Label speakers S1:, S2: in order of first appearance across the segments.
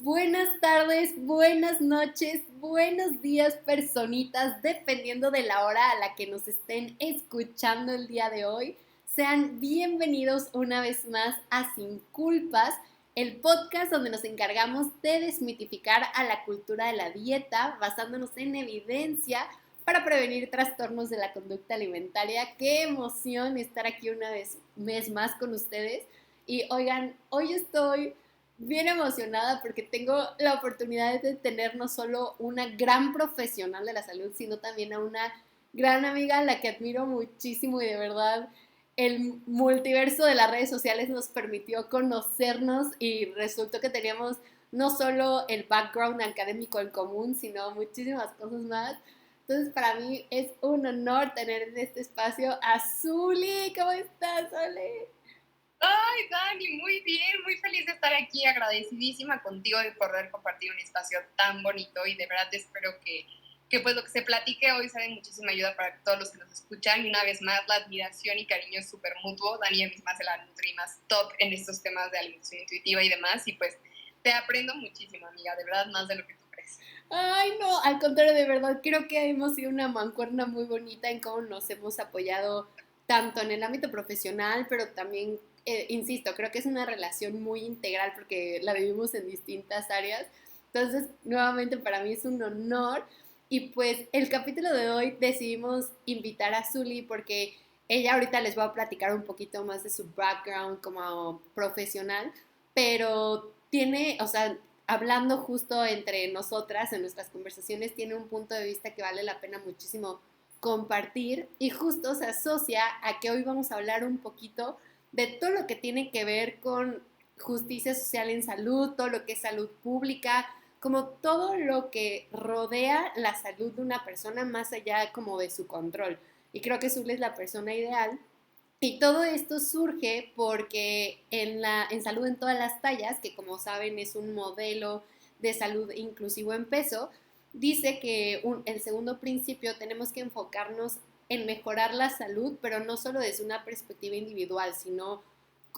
S1: Buenas tardes, buenas noches, buenos días, personitas, dependiendo de la hora a la que nos estén escuchando el día de hoy. Sean bienvenidos una vez más a Sin Culpas, el podcast donde nos encargamos de desmitificar a la cultura de la dieta basándonos en evidencia para prevenir trastornos de la conducta alimentaria. Qué emoción estar aquí una vez más con ustedes. Y oigan, hoy estoy bien emocionada porque tengo la oportunidad de tener no solo una gran profesional de la salud, sino también a una gran amiga a la que admiro muchísimo y de verdad el multiverso de las redes sociales nos permitió conocernos y resultó que teníamos no solo el background académico en común, sino muchísimas cosas más. Entonces, para mí es un honor tener en este espacio a Zuli. ¿Cómo estás, Zuli?
S2: Ay, Dani, muy bien, muy feliz de estar aquí, agradecidísima contigo de poder compartir un espacio tan bonito y de verdad espero que pues lo que se platique hoy sea de muchísima ayuda para todos los que nos escuchan. Y una vez más, la admiración y cariño es súper mutuo. Dani misma se la nutri más top en estos temas de alimentación intuitiva y demás y pues te aprendo muchísimo, amiga, de verdad más de lo que tú crees.
S1: Ay, no, al contrario, de verdad, creo que hemos sido una mancuerna muy bonita en cómo nos hemos apoyado tanto en el ámbito profesional, pero también, insisto, creo que es una relación muy integral porque la vivimos en distintas áreas. Entonces, nuevamente para mí es un honor. Y pues el capítulo de hoy decidimos invitar a Zuli porque ella ahorita les va a platicar un poquito más de su background como profesional, pero tiene, o sea, hablando justo entre nosotras en nuestras conversaciones, tiene un punto de vista que vale la pena muchísimo compartir y justo se asocia a que hoy vamos a hablar un poquito de todo lo que tiene que ver con justicia social en salud, todo lo que es salud pública, como todo lo que rodea la salud de una persona más allá como de su control. Y creo que Zul es la persona ideal y todo esto surge porque en Salud en todas las tallas, que como saben es un modelo de salud inclusivo en peso, dice que el segundo principio tenemos que enfocarnos en mejorar la salud, pero no solo desde una perspectiva individual, sino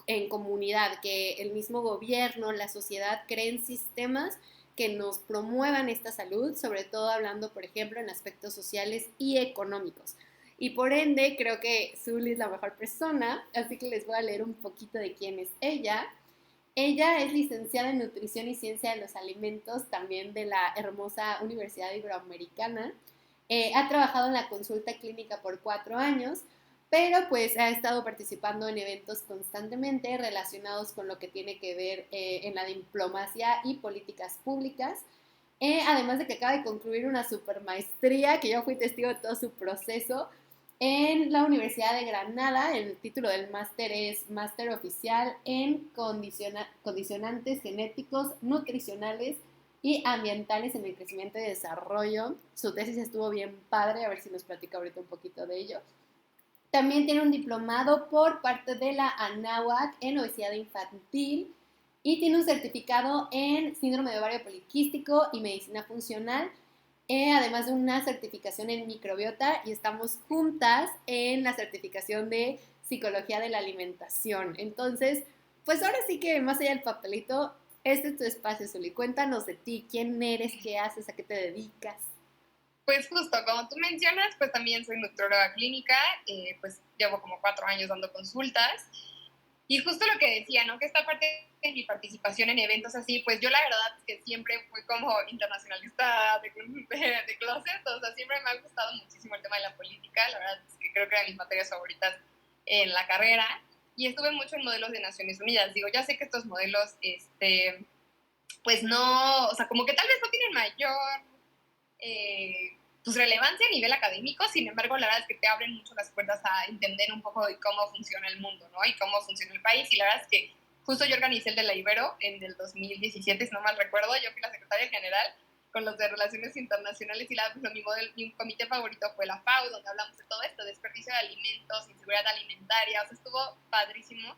S1: en comunidad, que el mismo gobierno, la sociedad creen sistemas que nos promuevan esta salud, sobre todo hablando, por ejemplo, en aspectos sociales y económicos. Y por ende, creo que Zully es la mejor persona, así que les voy a leer un poquito de quién es ella. Ella es licenciada en Nutrición y Ciencia de los Alimentos, también de la hermosa Universidad Iberoamericana. Ha trabajado en la consulta clínica por 4 años, pero pues ha estado participando en eventos constantemente relacionados con lo que tiene que ver en la diplomacia y políticas públicas. Además de que acaba de concluir una super maestría, que yo fui testigo de todo su proceso, en la Universidad de Granada. El título del máster es Máster Oficial en Condicionantes Genéticos, Nutricionales y Ambientales en el Crecimiento y Desarrollo. Su tesis estuvo bien padre, a ver si nos platica ahorita un poquito de ello. También tiene un diplomado por parte de la ANAHUAC en obesidad infantil y tiene un certificado en síndrome de ovario poliquístico y medicina funcional, además de una certificación en microbiota, y estamos juntas en la certificación de psicología de la alimentación. Entonces, pues ahora sí que más allá del papelito, este es tu espacio, Zuli. Cuéntanos de ti, quién eres, qué haces, a qué te dedicas.
S2: Pues justo, como tú mencionas, pues también soy nutrióloga clínica, pues llevo como 4 años dando consultas. Y justo lo que decía, ¿no? Que esta parte de mi participación en eventos así, pues yo la verdad es que siempre fui como internacionalista de closet, o sea, siempre me ha gustado muchísimo el tema de la política, la verdad es que creo que era de mis materias favoritas en la carrera, y estuve mucho en modelos de Naciones Unidas. Digo, ya sé que estos modelos, pues no, o sea, como que tal vez no tienen mayor pues relevancia a nivel académico. Sin embargo, la verdad es que te abren mucho las puertas a entender un poco de cómo funciona el mundo, ¿no? Y cómo funciona el país. Y la verdad es que justo yo organicé el de la Ibero en el 2017, si no mal recuerdo. Yo fui la secretaria general con los de Relaciones Internacionales y pues, mi comité favorito fue la FAO, donde hablamos de todo esto, desperdicio de alimentos, inseguridad alimentaria. O sea, estuvo padrísimo.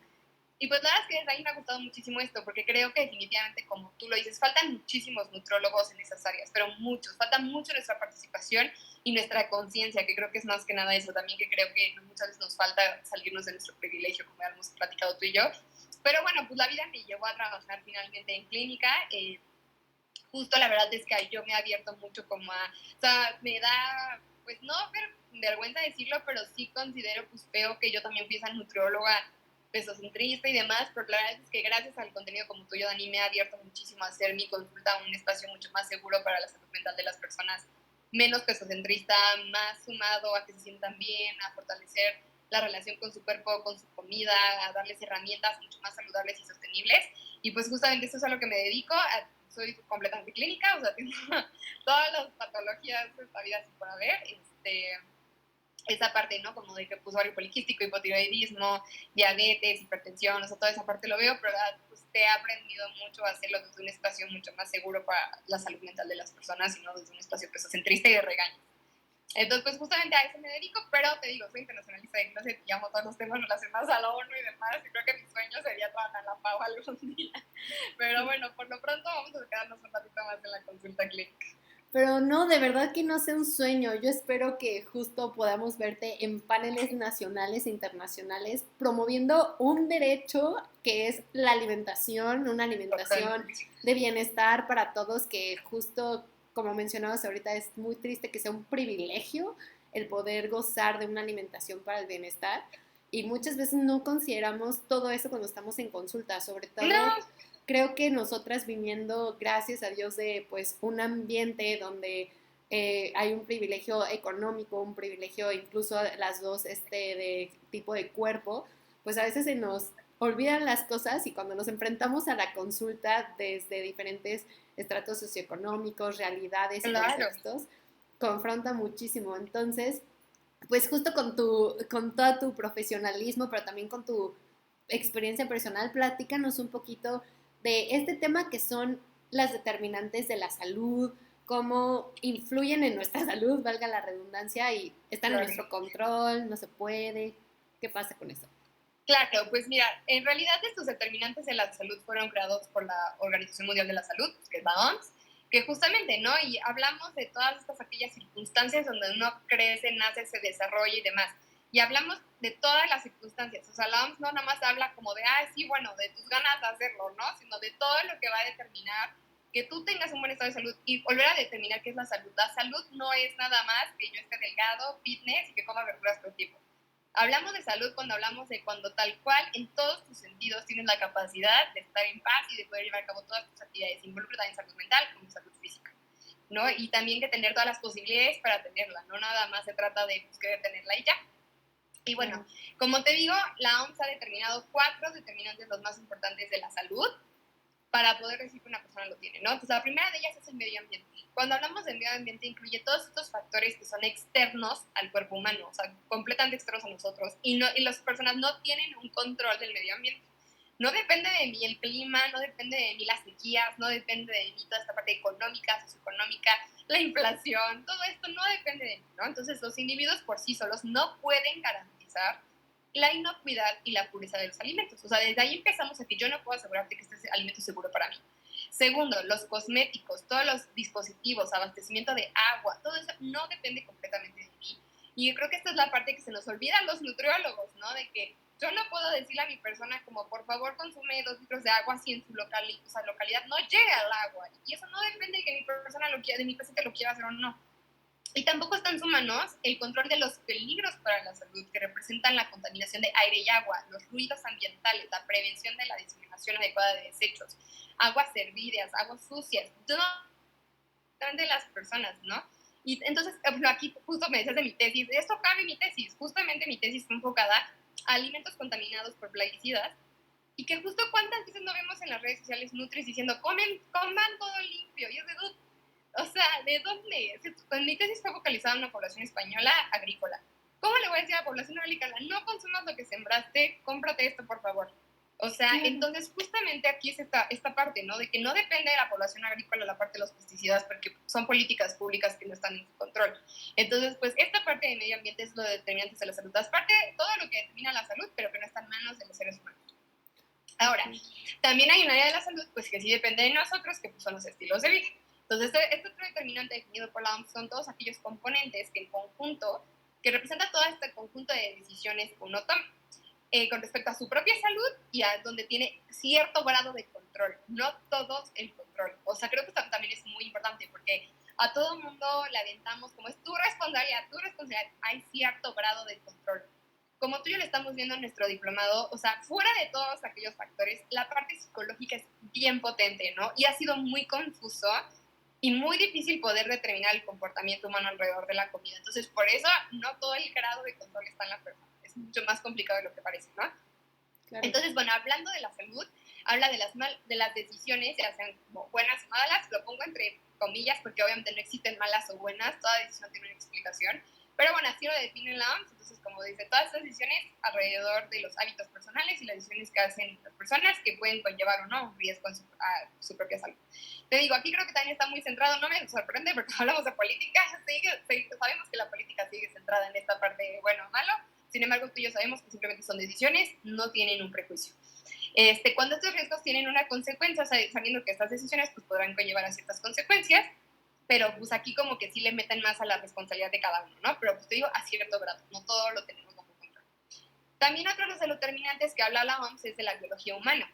S2: Y pues la verdad es que desde ahí me ha gustado muchísimo esto, porque creo que definitivamente, como tú lo dices, faltan muchísimos nutrólogos en esas áreas, pero muchos, falta mucho nuestra participación y nuestra conciencia, que creo que es más que nada eso también, que creo que muchas veces nos falta salirnos de nuestro privilegio, como ya hemos platicado tú y yo. Pero bueno, pues la vida me llevó a trabajar finalmente en clínica. justo la verdad es que yo me he abierto mucho como o sea, me da, pues no vergüenza decirlo, pero sí considero pues feo que yo también fui esa nutrióloga pesocentrista y demás, pero la verdad es que gracias al contenido como tuyo, Dani, me ha abierto muchísimo a hacer mi consulta un espacio mucho más seguro para la salud mental de las personas, menos pesocentrista, más sumado a que se sientan bien, a fortalecer la relación con su cuerpo, con su comida, a darles herramientas mucho más saludables y sostenibles. Y pues justamente eso es a lo que me dedico. Soy completamente clínica, o sea, tengo todas las patologías de esta vida sin por haber. Esa parte, ¿no? Como de que pues ovario poliquístico, hipotiroidismo, diabetes, hipertensión, o sea, toda esa parte lo veo, pero pues te he aprendido mucho a hacerlo desde un espacio mucho más seguro para la salud mental de las personas y no desde un espacio pesocentrista y de regaño. Entonces, pues justamente a eso me dedico, pero te digo, soy internacionalista de clase y llamo todos los temas relacionados a la ONU y demás, y creo que mi sueño sería trabajar en la PAO algún día. Pero bueno, por lo pronto vamos a quedarnos un ratito más en la consulta clínica.
S1: Pero no, de verdad que no sea un sueño. Yo espero que justo podamos verte en paneles nacionales e internacionales promoviendo un derecho que es la alimentación, una alimentación de bienestar para todos, que justo como mencionabas ahorita es muy triste que sea un privilegio el poder gozar de una alimentación para el bienestar. Y muchas veces no consideramos todo eso cuando estamos en consulta, sobre todo
S2: No,
S1: creo que nosotras viniendo, gracias a Dios, de pues un ambiente donde hay un privilegio económico, un privilegio incluso las dos de tipo de cuerpo, pues a veces se nos olvidan las cosas y cuando nos enfrentamos a la consulta desde diferentes estratos socioeconómicos, realidades y
S2: claro.
S1: contextos, confronta muchísimo. Entonces, pues justo con todo tu profesionalismo, pero también con tu experiencia personal, platícanos un poquito de este tema que son las determinantes de la salud, cómo influyen en nuestra salud, valga la redundancia, y están en
S2: Claro.
S1: nuestro control, no se puede. ¿Qué pasa con eso?
S2: Claro, pues mira, en realidad estos determinantes de la salud fueron creados por la Organización Mundial de la Salud, que es la OMS, que justamente, ¿no? Y hablamos de todas estas aquellas circunstancias donde uno crece, nace, se desarrolla y demás. Y hablamos de todas las circunstancias. O sea, la OMS no nada más habla como de, sí, bueno, de tus ganas de hacerlo, ¿no? Sino de todo lo que va a determinar que tú tengas un buen estado de salud y volver a determinar qué es la salud. La salud no es nada más que yo esté delgado, fitness y que coma verduras todo el tiempo. Hablamos de salud cuando hablamos de cuando tal cual en todos tus sentidos tienes la capacidad de estar en paz y de poder llevar a cabo todas tus actividades, involucra también salud mental como salud física, ¿no? Y también que tener todas las posibilidades para tenerla, no nada más se trata de pues, querer tenerla y ya. Y bueno, como te digo, la OMS ha determinado 4 determinantes los más importantes de la salud para poder decir que una persona lo tiene, ¿no? Entonces, la primera de ellas es el medio ambiente. Cuando hablamos del medio ambiente, incluye todos estos factores que son externos al cuerpo humano, o sea, completamente externos a nosotros, y las personas no tienen un control del medio ambiente. No depende de mí el clima, no depende de mí las sequías, no depende de mí toda esta parte económica, socioeconómica, la inflación, todo esto no depende de mí, ¿no? Entonces, los individuos por sí solos no pueden garantizar la inocuidad y la pureza de los alimentos. O sea, desde ahí empezamos a que yo no puedo asegurarte que este alimento es seguro para mí. Segundo, los cosméticos, todos los dispositivos, abastecimiento de agua, todo eso no depende completamente de mí. Y yo creo que esta es la parte que se nos olvida a los nutriólogos, ¿no? De que yo no puedo decirle a mi persona como, por favor, consume 2 litros de agua si en su localidad no llega el agua. Y eso no depende de que mi persona lo quiera, de mi paciente lo quiera hacer o no. Y tampoco está en sus manos el control de los peligros para la salud que representan la contaminación de aire y agua, los ruidos ambientales, la prevención de la diseminación adecuada de desechos, aguas hervidas, aguas sucias, de las personas, ¿no? Y entonces, aquí justo me decías de mi tesis, de esto cabe mi tesis, justamente mi tesis fue enfocada a alimentos contaminados por plaguicidas, y que justo cuántas veces no vemos en las redes sociales nutris diciendo, coman todo limpio, y es de duda. O sea, ¿de dónde? Mi tesis fue focalizada en una población española agrícola. ¿Cómo le voy a decir a la población agrícola? No consumas lo que sembraste, cómprate esto, por favor. O sea, entonces justamente aquí es esta parte, ¿no? De que no depende de la población agrícola la parte de los pesticidas, porque son políticas públicas que no están en su control. Entonces, pues esta parte de medio ambiente es lo determinante de la salud. Es parte de todo lo que determina la salud, pero que no está en manos de los seres humanos. Ahora, también hay un área de la salud, pues que sí depende de nosotros, que pues, son los estilos de vida. Entonces, este otro determinante definido por la OMS son todos aquellos componentes que en conjunto, que representa todo este conjunto de decisiones que uno toma con respecto a su propia salud y a donde tiene cierto grado de control, no todos el control. O sea, creo que también es porque a todo mundo le aventamos como es tu responsabilidad, hay cierto grado de control. Como tú y yo lo estamos viendo en nuestro diplomado, o sea, fuera de todos aquellos factores, la parte psicológica es bien potente, ¿no? Y ha sido muy confuso y muy difícil poder determinar el comportamiento humano alrededor de la comida. Entonces, por eso no todo el grado de control está en la persona. Es mucho más complicado de lo que parece, ¿no? Claro. Entonces, bueno, hablando de la salud, habla de las decisiones, ya sean como buenas o malas, lo pongo entre comillas porque obviamente no existen malas o buenas, toda decisión tiene una explicación. Pero bueno, así lo define la OMS, entonces como dice, todas estas decisiones alrededor de los hábitos personales y las decisiones que hacen las personas que pueden conllevar o no un riesgo a su propia salud. Te digo, aquí creo que también está muy centrado, no me sorprende porque hablamos de política, sabemos que la política sigue centrada en esta parte de bueno o malo, sin embargo tú y yo sabemos que simplemente son decisiones, no tienen un prejuicio. Cuando estos riesgos tienen una consecuencia, sabiendo que estas decisiones pues, podrán conllevar a ciertas consecuencias, pero pues aquí como que sí le meten más a la responsabilidad de cada uno, ¿no? Pero pues te digo, a cierto grado, no todo lo tenemos bajo control. También otro de los determinantes que habla la OMS es de la biología humana.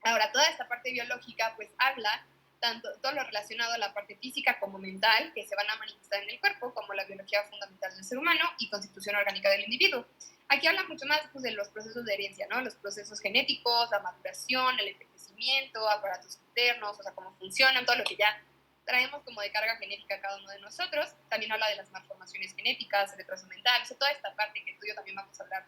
S2: Ahora, toda esta parte biológica pues habla tanto todo lo relacionado a la parte física como mental, que se van a manifestar en el cuerpo, como la biología fundamental del ser humano y constitución orgánica del individuo. Aquí habla mucho más pues, de los procesos de herencia, ¿no? Los procesos genéticos, la maduración, el envejecimiento, aparatos internos, o sea, cómo funcionan, todo lo que ya traemos como de carga genética cada uno de nosotros. También habla de las malformaciones genéticas, el retraso mental, o sea, toda esta parte que tú y yo también vamos a hablar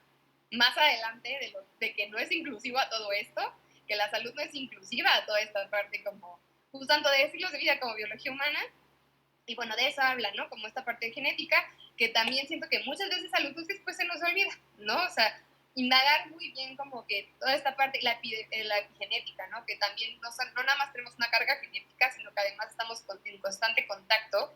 S2: más adelante de que no es inclusivo a todo esto, que la salud no es inclusiva a toda esta parte como, pues, tanto de estilos de vida como biología humana. Y bueno, de eso habla, ¿no? Como esta parte genética, que también siento que muchas veces a los después se nos olvida, ¿no? O sea, indagar muy bien como que toda esta parte, la epigenética, ¿no? Que también no nada más tenemos una carga genética, sino que además estamos en constante contacto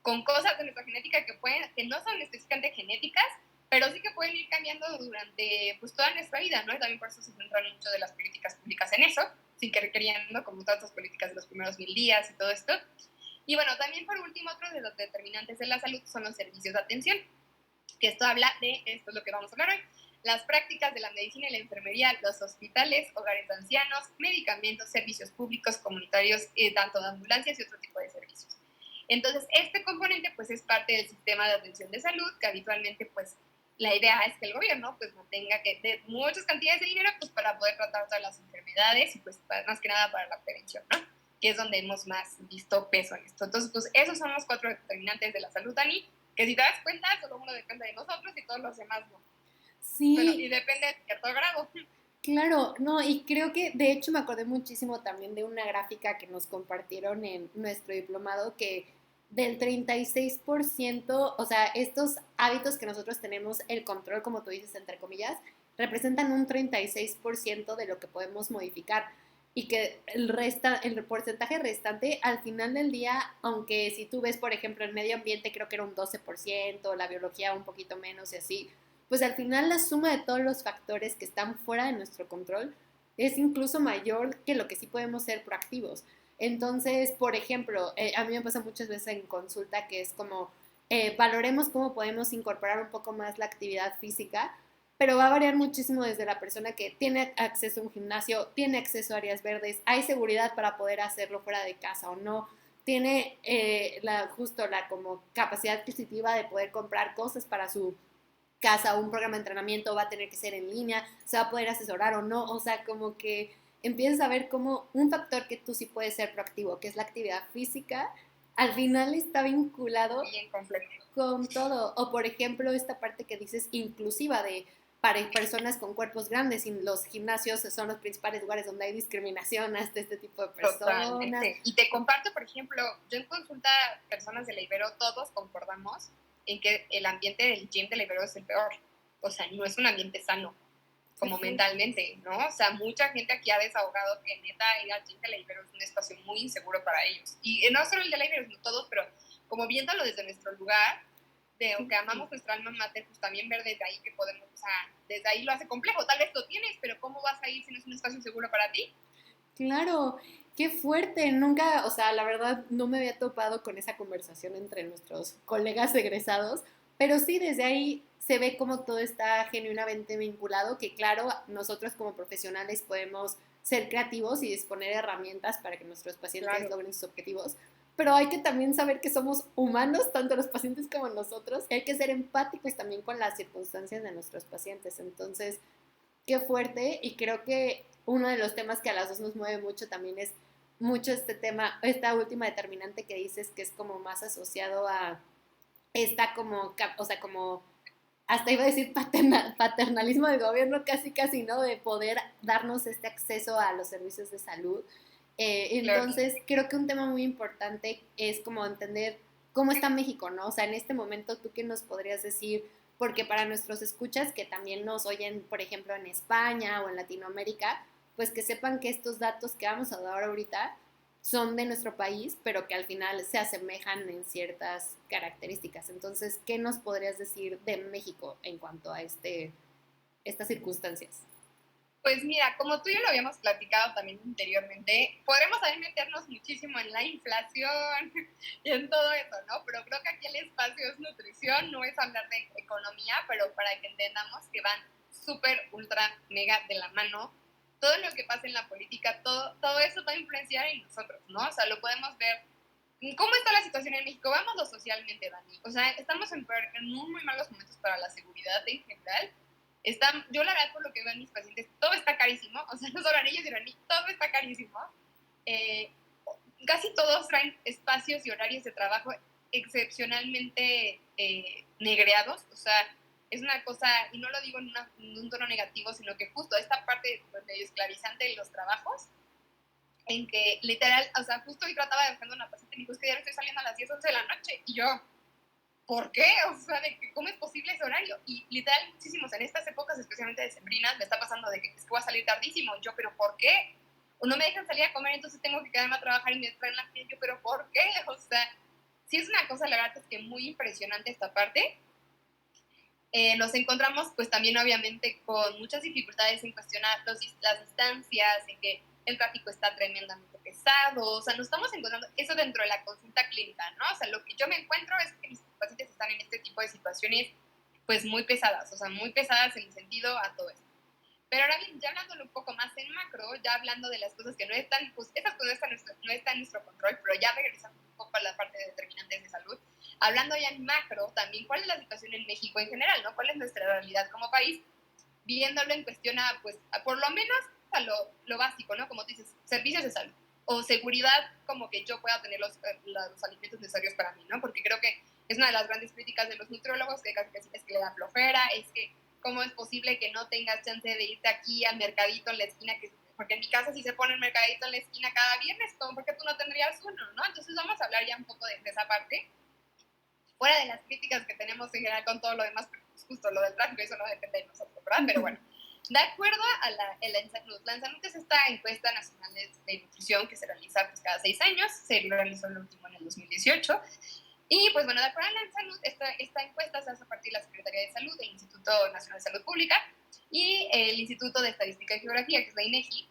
S2: con cosas de nuestra genética que no son específicamente genéticas, pero sí que pueden ir cambiando durante pues, toda nuestra vida, ¿no? Y también por eso se centran mucho de las políticas públicas en eso, sin que requerían, ¿no? Como todas las políticas de los primeros 1000 días y todo esto. Y bueno, también por último, otro de los determinantes de la salud son los servicios de atención, que esto habla de, esto es lo que vamos a hablar hoy, las prácticas de la medicina y la enfermería, los hospitales, hogares de ancianos, medicamentos, servicios públicos, comunitarios, tanto de ambulancias y otro tipo de servicios. Entonces, este componente pues es parte del sistema de atención de salud, que habitualmente pues la idea es que el gobierno pues mantenga que de muchas cantidades de dinero pues para poder tratar todas las enfermedades y pues más que nada para la prevención, ¿no? Que es donde hemos más visto peso en esto. Entonces, pues esos son los 4 determinantes de la salud, Dani, que si te das cuenta, solo uno depende de nosotros y todos los demás no.
S1: Sí.
S2: Bueno, y depende de cierto grado.
S1: Claro, no, y creo que de hecho me acordé muchísimo también de una gráfica que nos compartieron en nuestro diplomado que del 36%, o sea, estos hábitos que nosotros tenemos, el control, como tú dices, entre comillas, representan un 36% de lo que podemos modificar y que el porcentaje restante al final del día, aunque si tú ves, por ejemplo, el medio ambiente creo que era un 12%, la biología un poquito menos y así, pues al final la suma de todos los factores que están fuera de nuestro control es incluso mayor que lo que sí podemos ser proactivos. Entonces, por ejemplo, a mí me pasa muchas veces en consulta que es como, valoremos cómo podemos incorporar un poco más la actividad física, pero va a variar muchísimo desde la persona que tiene acceso a un gimnasio, tiene acceso a áreas verdes, hay seguridad para poder hacerlo fuera de casa o no, tiene justo la como capacidad adquisitiva de poder comprar cosas para su casa o un programa de entrenamiento va a tener que ser en línea, se va a poder asesorar o no, o sea, como que empiezas a ver como un factor que tú sí puedes ser proactivo, que es la actividad física, al final está vinculado con todo. O por ejemplo, esta parte que dices inclusiva de para personas con cuerpos grandes y los gimnasios son los principales lugares donde hay discriminación hasta este tipo de personas.
S2: Totalmente. Y te comparto, por ejemplo, yo en consulta personas de la Ibero, todos concordamos en que el ambiente del gym de la Ibero es el peor. O sea, no es un ambiente sano, como mentalmente, ¿no? O sea, mucha gente aquí ha desahogado que neta ir al gym de la Ibero es un espacio muy inseguro para ellos. Y no solo el de la Ibero, sino todos, pero como viéndolo desde nuestro lugar, de aunque amamos nuestra alma mater, pues también ver desde ahí que podemos, o sea, desde ahí lo hace complejo. Tal vez lo tienes, pero ¿cómo vas a ir si no es un espacio seguro para ti?
S1: Claro, qué fuerte. Nunca, o sea, la verdad no me había topado con esa conversación entre nuestros colegas egresados, pero sí, desde ahí se ve como todo está genuinamente vinculado, que claro, nosotros como profesionales podemos ser creativos y disponer de herramientas para que nuestros pacientes logren sus objetivos, pero hay que también saber que somos humanos, tanto los pacientes como nosotros, y hay que ser empáticos también con las circunstancias de nuestros pacientes. Entonces, qué fuerte, y creo que uno de los temas que a las dos nos mueve mucho también es mucho este tema, esta última determinante que dices que es como más asociado a esta como, o sea, como hasta iba a decir paternalismo del gobierno, casi casi, ¿no? De poder darnos este acceso a los servicios de salud.
S2: Claro.
S1: Entonces, creo que un tema muy importante es como entender cómo está México, ¿no? O sea, en este momento, ¿tú qué nos podrías decir? Porque para nuestros escuchas que también nos oyen, por ejemplo, en España o en Latinoamérica, pues que sepan que estos datos que vamos a dar ahorita son de nuestro país, pero que al final se asemejan en ciertas características. Entonces, ¿qué nos podrías decir de México en cuanto a estas circunstancias?
S2: Pues mira, como tú y yo lo habíamos platicado también anteriormente, podremos ahí meternos muchísimo en la inflación y en todo eso, ¿no? Pero creo que aquí el espacio es nutrición, no es hablar de economía, pero para que entendamos que van súper, ultra, mega de la mano. Todo lo que pasa en la política, todo eso va a influenciar en nosotros, ¿no? O sea, lo podemos ver. ¿Cómo está la situación en México? Vámonos socialmente, Dani. O sea, estamos en muy, muy malos momentos para la seguridad en general. Yo la verdad, por lo que veo en mis pacientes, todo está carísimo. O sea, no solo en ellos, sino en mí, todo está carísimo. Eh, Casi todos traen espacios y horarios de trabajo excepcionalmente negreados. O sea, es una cosa, y no lo digo en un tono negativo, sino que justo esta parte medio esclavizante de los trabajos, en que literal, o sea, justo hoy trataba de buscar una paciente y me dijo, es que ya estoy saliendo a las 10, 11 de la noche. Y yo, ¿por qué? O sea, de que, ¿cómo es posible ese horario? Y literal, muchísimos en estas épocas, especialmente decembrinas, me está pasando de que es que voy a salir tardísimo. Yo, ¿pero por qué? O no me dejan salir a comer, entonces tengo que quedarme a trabajar y me traen la piel. Yo, ¿pero por qué? O sea, sí es una cosa, la verdad es que muy impresionante esta parte. Nos encontramos pues también obviamente con muchas dificultades en cuestionar las distancias, en que el tráfico está tremendamente pesado, o sea, nos estamos encontrando eso dentro de la consulta clínica, ¿no? O sea, lo que yo me encuentro es que mis pacientes están en este tipo de situaciones pues muy pesadas, o sea, muy pesadas en el sentido a todo esto. Pero ahora bien, ya hablándolo un poco más en macro, ya hablando de las cosas que no están, pues esas cosas no están en nuestro control, pero ya regresando un poco a la parte de determinantes de salud, hablando ya en macro también, ¿cuál es la situación en México en general, no? ¿Cuál es nuestra realidad como país? Viéndolo en cuestión a, pues, por lo menos a lo básico, ¿no? Como tú dices, servicios de salud o seguridad, como que yo pueda tener los alimentos necesarios para mí, ¿no? Porque creo que es una de las grandes críticas de los nutriólogos, que casi es que le da flojera, es que cómo es posible que no tengas chance de irte aquí al mercadito en la esquina, porque en mi casa sí se pone el mercadito en la esquina cada viernes, ¿por qué tú no tendrías uno, no? Entonces vamos a hablar ya un poco de esa parte, fuera de las críticas que tenemos en general con todo lo demás, pero pues justo lo del tráfico, eso no depende de nosotros, ¿verdad? Pero bueno, de acuerdo a la ENSANUD, la ENSANUD es esta encuesta nacional de nutrición que se realiza pues, cada 6 años, se realizó el último en el 2018, y pues bueno, de acuerdo a la salud, esta encuesta se hace a partir de la Secretaría de Salud, el Instituto Nacional de Salud Pública y el Instituto de Estadística y Geografía, que es la INEGI,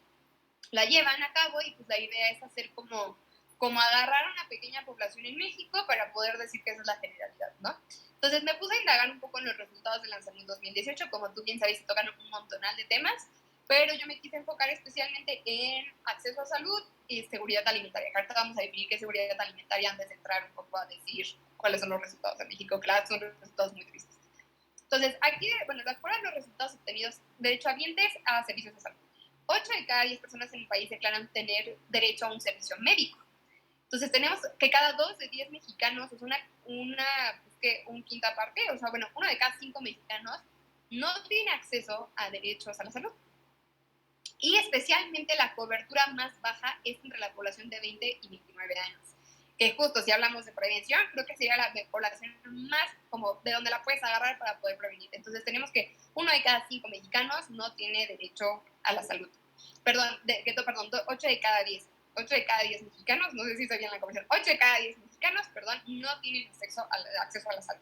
S2: la llevan a cabo y pues la idea es hacer como agarrar una pequeña población en México para poder decir que esa es la generalidad, ¿no? Entonces me puse a indagar un poco en los resultados de Lanzamiento 2018, como tú bien sabes, se tocan un montonal de temas, pero yo me quise enfocar especialmente en acceso a salud y seguridad alimentaria. Ahorita vamos a definir qué es seguridad alimentaria antes de entrar un poco a decir cuáles son los resultados en México. Claro, son resultados muy tristes. Entonces, aquí, bueno, de acuerdo a los resultados obtenidos, derechohabientes a servicios de salud. 8 de cada 10 personas en el país declaran tener derecho a un servicio médico. Entonces, tenemos que cada 2 de 10 mexicanos, o sea, un quinta parte, o sea, bueno, 1 de cada 5 mexicanos no tiene acceso a derechos a la salud. Y especialmente la cobertura más baja es entre la población de 20 y 29 años. Que justo si hablamos de prevención, creo que sería la población más como de donde la puedes agarrar para poder prevenir. Entonces tenemos que 1 de cada 5 mexicanos no tiene derecho a la salud. Perdón, 8 de cada 10. 8 de cada 10 mexicanos, no sé si estoy bien la conversación, 8 de cada 10 mexicanos, perdón, no tienen acceso a la salud.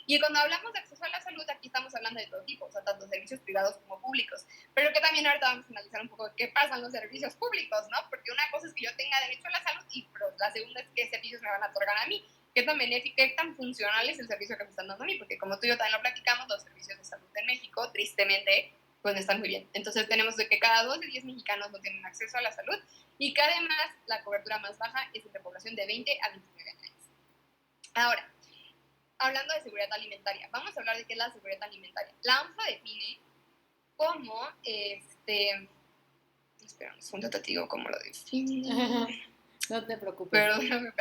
S2: Y cuando hablamos de acceso a la salud, aquí estamos hablando de todo tipo, o sea, tanto servicios privados como públicos. Pero que también ahorita vamos a analizar un poco qué pasa en los servicios públicos, ¿no? Porque una cosa es que yo tenga derecho a la salud y la segunda es qué servicios me van a otorgar a mí. ¿Qué tan benéfico, qué tan funcional es el servicio que me están dando a mí? Porque como tú y yo también lo platicamos, los servicios de salud en México, tristemente, pues no están muy bien. Entonces tenemos de que cada 2 de 10 mexicanos no tienen acceso a la salud y que además la cobertura más baja es entre población de 20 a 29 Ahora, hablando de seguridad alimentaria, vamos a hablar de qué es la seguridad alimentaria. La OMS lo define como, espera un segundo, te digo cómo lo define.
S1: No te preocupes.
S2: Pero,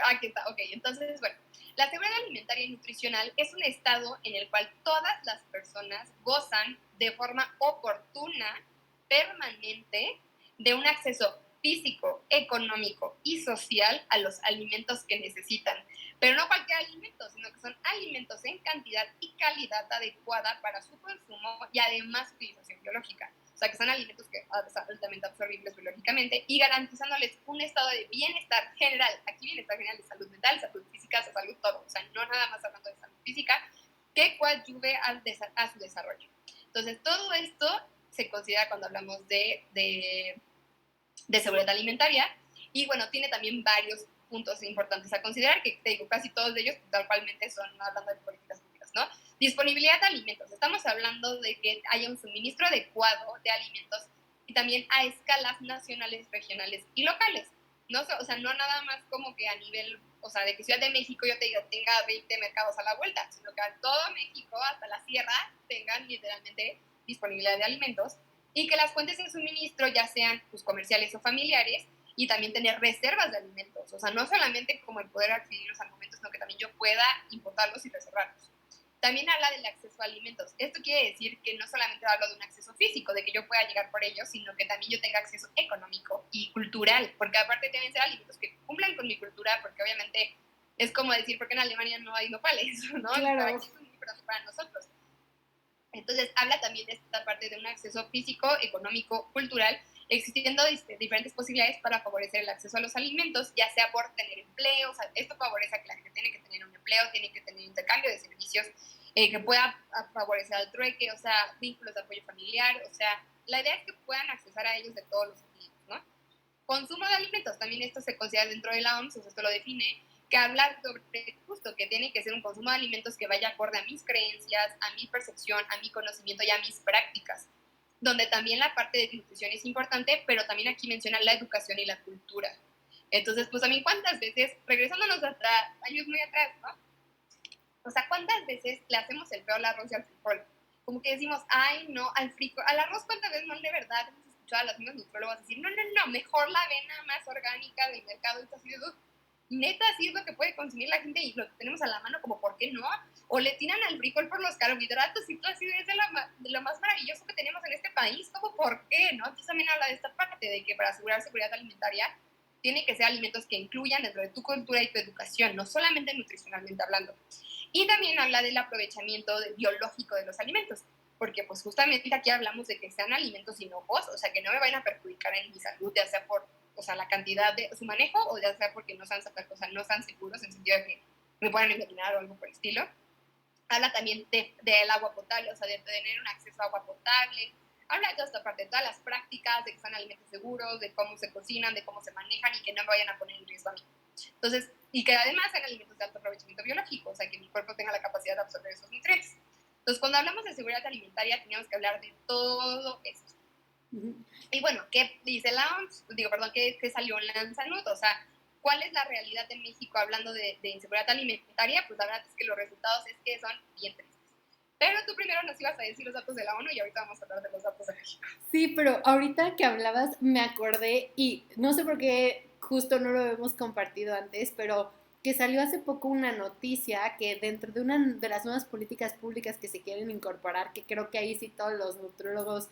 S2: aquí está, ok. Entonces, bueno, la seguridad alimentaria y nutricional es un estado en el cual todas las personas gozan de forma oportuna, permanente, de un acceso físico, económico y social a los alimentos que necesitan. Pero no cualquier alimento, sino que son alimentos en cantidad y calidad adecuada para su consumo y además utilización biológica. O sea, que son alimentos que son altamente absorbibles biológicamente y garantizándoles un estado de bienestar general. Aquí bienestar general de salud mental, salud física, salud todo. O sea, no nada más hablando de salud física, que coadyuve a su desarrollo. Entonces, todo esto se considera cuando hablamos de seguridad alimentaria. Y bueno, tiene también varios puntos importantes a considerar, que te digo, casi todos de ellos tal cualmente son hablando de políticas públicas, ¿no? Disponibilidad de alimentos. Estamos hablando de que haya un suministro adecuado de alimentos y también a escalas nacionales, regionales y locales. ¿No? O sea, no nada más como que a nivel, o sea, de que Ciudad de México yo te diga tenga 20 mercados a la vuelta, sino que a todo México, hasta la sierra, tengan literalmente disponibilidad de alimentos y que las fuentes de suministro ya sean pues, comerciales o familiares y también tener reservas de alimentos. O sea, no solamente como el poder adquirirlos al momento, sino que también yo pueda importarlos y reservarlos. También habla del acceso a alimentos. Esto quiere decir que no solamente hablo de un acceso físico, de que yo pueda llegar por ellos, sino que también yo tenga acceso económico y cultural, porque aparte deben ser alimentos que cumplan con mi cultura, porque obviamente es como decir, ¿por qué en Alemania no hay nopales? ¿No?
S1: Claro.
S2: Aquí es muy importante para nosotros. Entonces, habla también de esta parte de un acceso físico, económico, cultural, existiendo diferentes posibilidades para favorecer el acceso a los alimentos, ya sea por tener empleo, o sea, esto favorece a que la gente tiene que tener un empleo, tiene que tener intercambio de servicios, que pueda favorecer al trueque, o sea, vínculos de apoyo familiar, o sea, la idea es que puedan accesar a ellos de todos los sentidos, ¿no? Consumo de alimentos, también esto se considera dentro de la OMS, o sea, esto lo define, que habla sobre justo que tiene que ser un consumo de alimentos que vaya acorde a mis creencias, a mi percepción, a mi conocimiento y a mis prácticas, donde también la parte de nutrición es importante, pero también aquí menciona la educación y la cultura. Entonces, pues también cuántas veces, regresándonos atrás, años muy atrás, ¿no? O sea, cuántas veces le hacemos el feo al arroz y al frijol. Como que decimos, ay, no, al arroz, ¿cuántas veces no de verdad hemos escuchado a las mismas nutriólogas decir, no, mejor la avena más orgánica del mercado? Y así de, neta, así es lo que puede consumir la gente y lo que tenemos a la mano, como, ¿por qué no? O le tiran al frijol por los carbohidratos y todo así es de lo más maravilloso que tenemos en este país, como, ¿por qué? ¿No? Entonces también habla de esta parte de que para asegurar seguridad alimentaria tiene que ser alimentos que incluyan dentro de tu cultura y tu educación, no solamente nutricionalmente hablando. Y también habla del aprovechamiento biológico de los alimentos, porque pues justamente aquí hablamos de que sean alimentos inocuos, o sea, que no me vayan a perjudicar en mi salud, ya sea por, o sea, la cantidad de su manejo, o ya sea porque no sean, o sea, no sean seguros, en el sentido de que me puedan envenenar o algo por el estilo. Habla también del agua potable, o sea, de tener un acceso a agua potable. Habla de toda esta parte, de todas las prácticas, de que sean alimentos seguros, de cómo se cocinan, de cómo se manejan y que no me vayan a poner en riesgo a mí. Entonces, y que además sean alimentos de alto aprovechamiento biológico, o sea, que mi cuerpo tenga la capacidad de absorber esos nutrientes. Entonces, cuando hablamos de seguridad alimentaria, teníamos que hablar de todo esto. Y bueno, ¿qué dice la OMS? ¿Qué salió en la salud? O sea, ¿cuál es la realidad de México hablando de inseguridad alimentaria? Pues la verdad es que los resultados es que son bien tristes. Pero tú primero nos ibas a decir los datos de la ONU y ahorita vamos a hablar de los datos de México.
S1: Sí, pero ahorita que hablabas me acordé y no sé por qué justo no lo hemos compartido antes, pero que salió hace poco una noticia que dentro de una de las nuevas políticas públicas que se quieren incorporar, que creo que ahí sí todos los nutriólogos,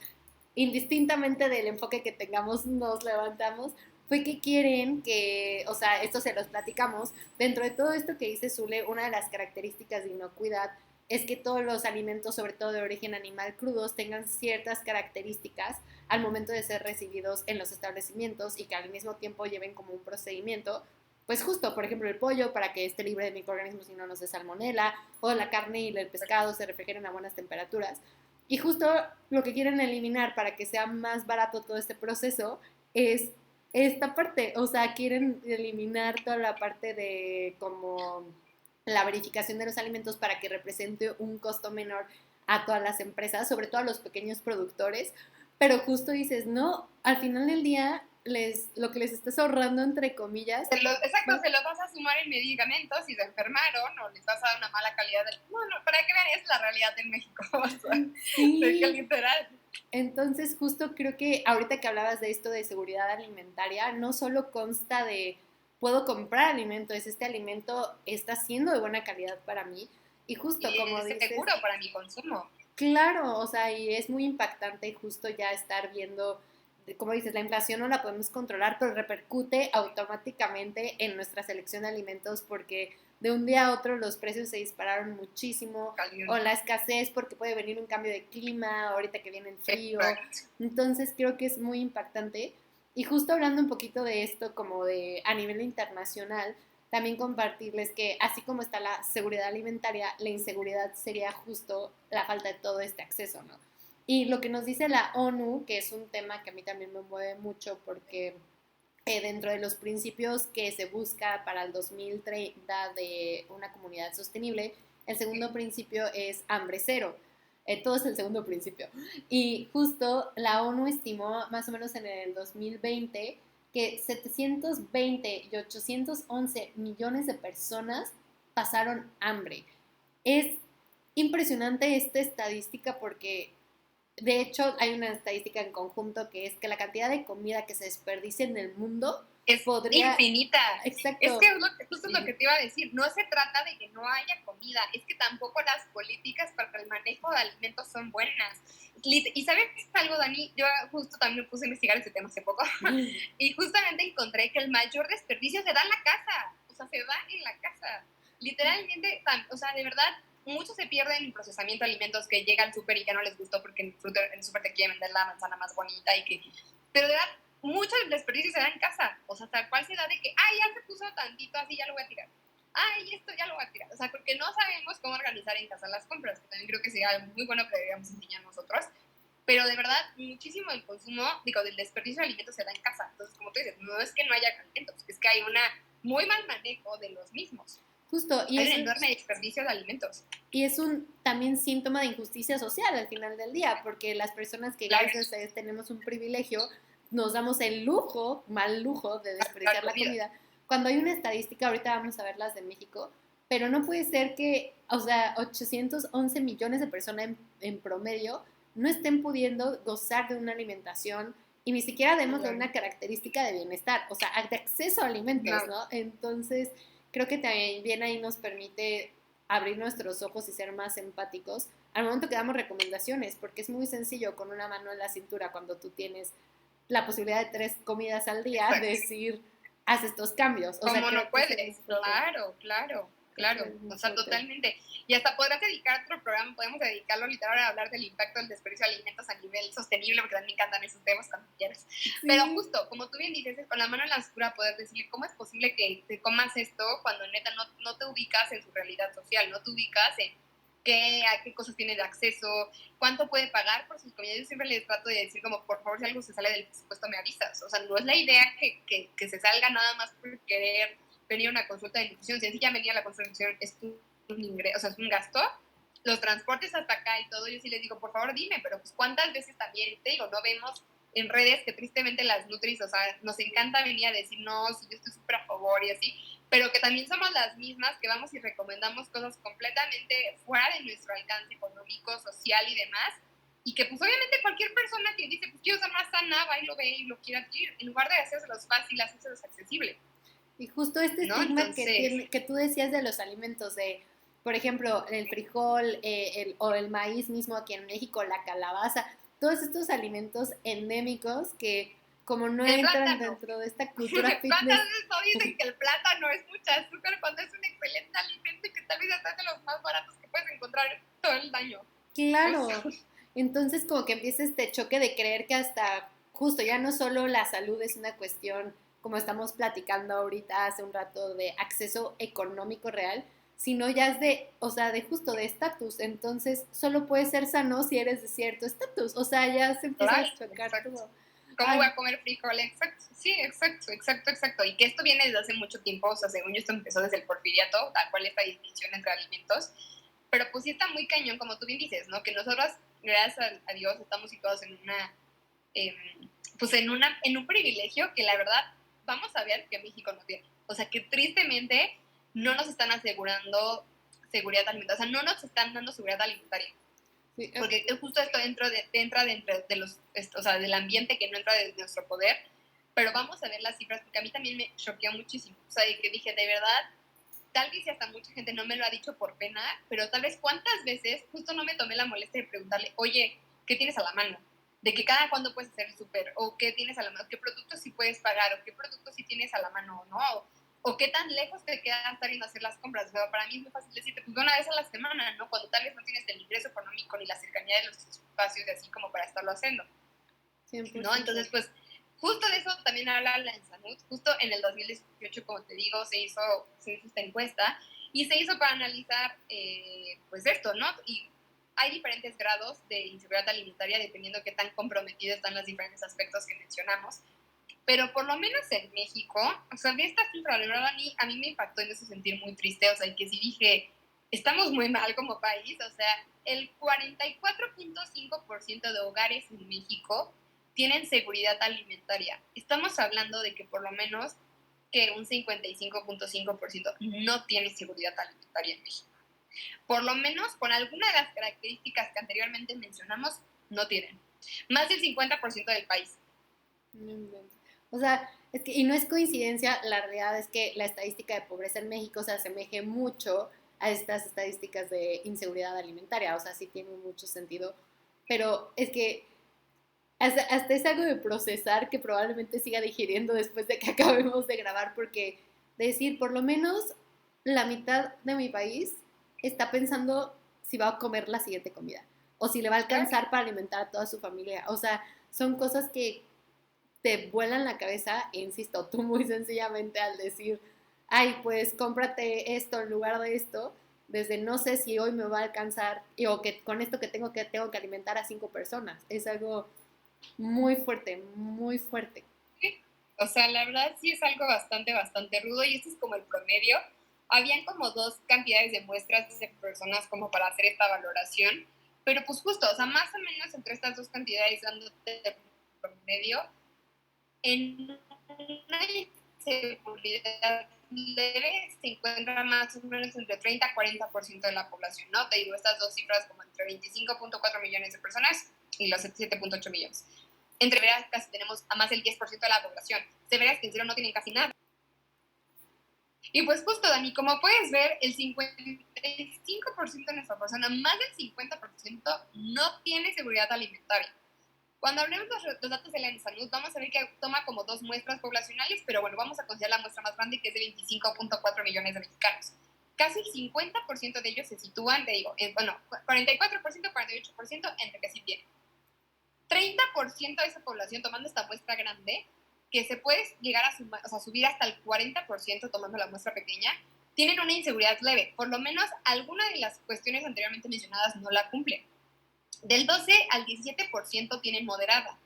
S1: indistintamente del enfoque que tengamos, nos levantamos, fue que quieren que, o sea, esto se los platicamos, dentro de todo esto que dice Zule, una de las características de inocuidad es que todos los alimentos, sobre todo de origen animal crudos, tengan ciertas características al momento de ser recibidos en los establecimientos y que al mismo tiempo lleven como un procedimiento, pues justo, por ejemplo, el pollo para que esté libre de microorganismos y no nos dé salmonela, o la carne y el pescado se refrigeren a buenas temperaturas. Y justo lo que quieren eliminar para que sea más barato todo este proceso es esta parte, o sea, quieren eliminar toda la parte de como la verificación de los alimentos para que represente un costo menor a todas las empresas, sobre todo a los pequeños productores, pero justo dices, no, al final del día lo que les estás ahorrando, entre comillas.
S2: Exacto, ¿no? Se los vas a sumar en medicamentos y se enfermaron o les vas a dar una mala calidad. No, para que vean, es la realidad en México. O sea,
S1: sí.
S2: Es que literal.
S1: Entonces, justo creo que ahorita que hablabas de esto de seguridad alimentaria, no solo consta de puedo comprar alimento, es este alimento está siendo de buena calidad para mí. Y justo
S2: y
S1: como
S2: es
S1: dices,
S2: seguro para mi consumo.
S1: Claro, o sea, y es muy impactante justo ya estar viendo, como dices, la inflación no la podemos controlar, pero repercute automáticamente en nuestra selección de alimentos porque de un día a otro los precios se dispararon muchísimo, o la escasez porque puede venir un cambio de clima, ahorita que viene el frío. Entonces creo que es muy impactante. Y justo hablando un poquito de esto como de a nivel internacional, también compartirles que así como está la seguridad alimentaria, la inseguridad sería justo la falta de todo este acceso, ¿no? Y lo que nos dice la ONU, que es un tema que a mí también me mueve mucho porque dentro de los principios que se busca para el 2030 de una comunidad sostenible, el segundo principio es hambre cero. Todo es el segundo principio. Y justo la ONU estimó más o menos en el 2020 que 720 y 811 millones de personas pasaron hambre. Es impresionante esta estadística porque de hecho hay una estadística en conjunto que es que la cantidad de comida que se desperdicia en el mundo
S2: es infinita.
S1: Exacto.
S2: Es que justo lo que te iba a decir, no se trata de que no haya comida, es que tampoco las políticas para el manejo de alimentos son buenas. Y ¿sabes algo, Dani? Yo justo también me puse a investigar ese tema hace poco y justamente encontré que el mayor desperdicio se da en la casa, o sea, se da en la casa. Literalmente, o sea, de verdad, muchos se pierden en procesamiento de alimentos que llegan al súper y ya no les gustó porque en el súper te quieren vender la manzana más bonita y que... Pero de verdad, mucho desperdicio se da en casa, o sea, tal cual se da de que, ay, ya se puso tantito así, ya lo voy a tirar, ay, esto ya lo voy a tirar, o sea, porque no sabemos cómo organizar en casa las compras, que también creo que sería algo muy bueno que deberíamos enseñar nosotros, pero de verdad, muchísimo del consumo, del desperdicio de alimentos se da en casa, entonces, como tú dices, no es que no haya alimentos, es que hay un muy mal manejo de los mismos.
S1: Justo,
S2: y hay un enorme desperdicio de alimentos.
S1: Y es un también síntoma de injusticia social al final del día, porque las personas que gracias a ustedes tenemos un privilegio, nos damos el lujo, mal lujo, de desperdiciar la comida. Cuando hay una estadística, ahorita vamos a ver las de México, pero no puede ser que, o sea, 811 millones de personas en promedio no estén pudiendo gozar de una alimentación y ni siquiera demos de una característica de bienestar, o sea, de acceso a alimentos, ¿no? Entonces, creo que también ahí nos permite abrir nuestros ojos y ser más empáticos al momento que damos recomendaciones, porque es muy sencillo con una mano en la cintura cuando tú tienes la posibilidad de 3 comidas al día, decir, haz estos cambios. O
S2: ¿Cómo no puedes? Claro, o sea, totalmente. Y hasta podrás dedicar otro programa, podemos dedicarlo literal a hablar del impacto del desperdicio de alimentos a nivel sostenible, porque también me encantan esos temas cuando quieras. Sí. Pero justo, como tú bien dices, con la mano en la cintura poder decir, ¿cómo es posible que te comas esto cuando neta no te ubicas en su realidad social, no te ubicas en a qué cosas tiene de acceso, cuánto puede pagar por sus comidas? Yo siempre les trato de decir como, por favor, si algo se sale del presupuesto me avisas. O sea, no es la idea que se salga nada más por querer venir a una consulta de nutrición. Si ya venía la consulta de nutrición, es un ingreso, o sea, es un gasto. Los transportes hasta acá y todo, yo sí les digo, por favor, dime, pero pues cuántas veces también, te digo, no vemos en redes que tristemente las nutris, o sea, nos encanta venir a decir, no, si yo estoy súper a favor y así, pero que también somos las mismas que vamos y recomendamos cosas completamente fuera de nuestro alcance económico, social y demás, y que pues obviamente cualquier persona que dice, pues quiero ser más sana, va y lo ve y lo quiere adquirir, en lugar de hacérselos fácil, hacérselos accesible.
S1: Y justo este estigma que tú decías de los alimentos, de, por ejemplo, el frijol o el maíz mismo aquí en México, la calabaza, todos estos alimentos endémicos que como no entran dentro de esta cultura fitness.
S2: ¿Cuántas veces no dicen que el plátano es mucha azúcar cuando es un excelente alimento y que tal vez es de los más baratos que puedes encontrar todo el año?
S1: Claro. Entonces como que empieza este choque de creer que hasta justo ya no solo la salud es una cuestión, como estamos platicando ahorita hace un rato, de acceso económico real, sino ya es de, o sea, de justo de estatus. Entonces solo puedes ser sano si eres de cierto estatus. O sea, ya se empieza a chocar todo.
S2: ¿Cómo voy a comer frijol? Exacto, sí, exacto. Y que esto viene desde hace mucho tiempo, o sea, según yo esto empezó desde el porfiriato, tal cual esta distinción entre alimentos, pero pues sí está muy cañón, como tú bien dices, ¿no? Que nosotros, gracias a Dios, estamos situados en una pues en un privilegio que la verdad vamos a ver que México no tiene. O sea, que tristemente no nos están asegurando seguridad alimentaria, o sea, no nos están dando seguridad alimentaria. Sí, porque justo esto entra dentro de los, o sea, del ambiente que no entra de nuestro poder, pero vamos a ver las cifras, porque a mí también me choqueó muchísimo. O sea, que dije, de verdad, tal vez hasta mucha gente no me lo ha dicho por pena, pero tal vez cuántas veces justo no me tomé la molestia de preguntarle, oye, ¿qué tienes a la mano? De que cada cuándo puedes hacer el súper, o qué tienes a la mano, qué productos sí puedes pagar, o qué productos sí tienes a la mano, ¿no? O qué tan lejos te queda estar yendo a hacer las compras. Pero para mí es muy fácil decirte, pues una vez a la semana, ¿no? Cuando tal vez no tienes el ingreso económico ni la cercanía de los espacios y así como para estarlo haciendo. 100%. ¿No? Entonces, pues, justo de eso también habla la Ensanud. Justo en el 2018, como te digo, se hizo esta encuesta y se hizo para analizar, pues, esto, ¿no? Y hay diferentes grados de inseguridad alimentaria dependiendo qué tan comprometidos están los diferentes aspectos que mencionamos. Pero por lo menos en México, o sea, de esta cifra, de verdad, a mí me impactó y me hizo sentir muy triste, o sea, que sí dije, estamos muy mal como país, o sea, el 44.5% de hogares en México tienen seguridad alimentaria. Estamos hablando de que por lo menos que un 55.5% no tiene seguridad alimentaria en México. Por lo menos con alguna de las características que anteriormente mencionamos, no tienen. Más del 50% del país.
S1: O sea, es que, y no es coincidencia, la realidad es que la estadística de pobreza en México se asemeje mucho a estas estadísticas de inseguridad alimentaria, o sea, sí tiene mucho sentido, pero es que hasta es algo de procesar que probablemente siga digiriendo después de que acabemos de grabar, porque decir, por lo menos la mitad de mi país está pensando si va a comer la siguiente comida, o si le va a alcanzar para alimentar a toda su familia, o sea, son cosas que te vuelan la cabeza, e insisto, tú muy sencillamente al decir, ay, pues cómprate esto en lugar de esto, desde no sé si hoy me va a alcanzar, o que con esto que tengo que alimentar a 5 personas. Es algo muy fuerte, muy fuerte.
S2: Sí. O sea, la verdad sí es algo bastante rudo y esto es como el promedio. Habían como dos cantidades de muestras de personas como para hacer esta valoración, pero pues justo, o sea, más o menos entre estas dos cantidades dándote el promedio, en una inseguridad leve se encuentra más o menos entre 30 a 40% de la población, ¿no? Te digo, estas dos cifras como entre 25.4 millones de personas y los 7.8 millones. Entre veras casi tenemos a más del 10% de la población. Se veras que en serio no tienen casi nada. Y pues justo, Dani, como puedes ver, el 55% de nuestra persona, más del 50%, no tiene seguridad alimentaria. Cuando hablemos de los datos de la Ensanud, vamos a ver que toma como dos muestras poblacionales, pero bueno, vamos a considerar la muestra más grande, que es de 25.4 millones de mexicanos. Casi el 50% de ellos se sitúan, te digo, bueno, 44%, 48% entre que sí tienen. 30% de esa población, tomando esta muestra grande, que se puede llegar a subir hasta el 40% tomando la muestra pequeña, tienen una inseguridad leve. Por lo menos alguna de las cuestiones anteriormente mencionadas no la cumplen. Del 12 al 17% tienen moderada.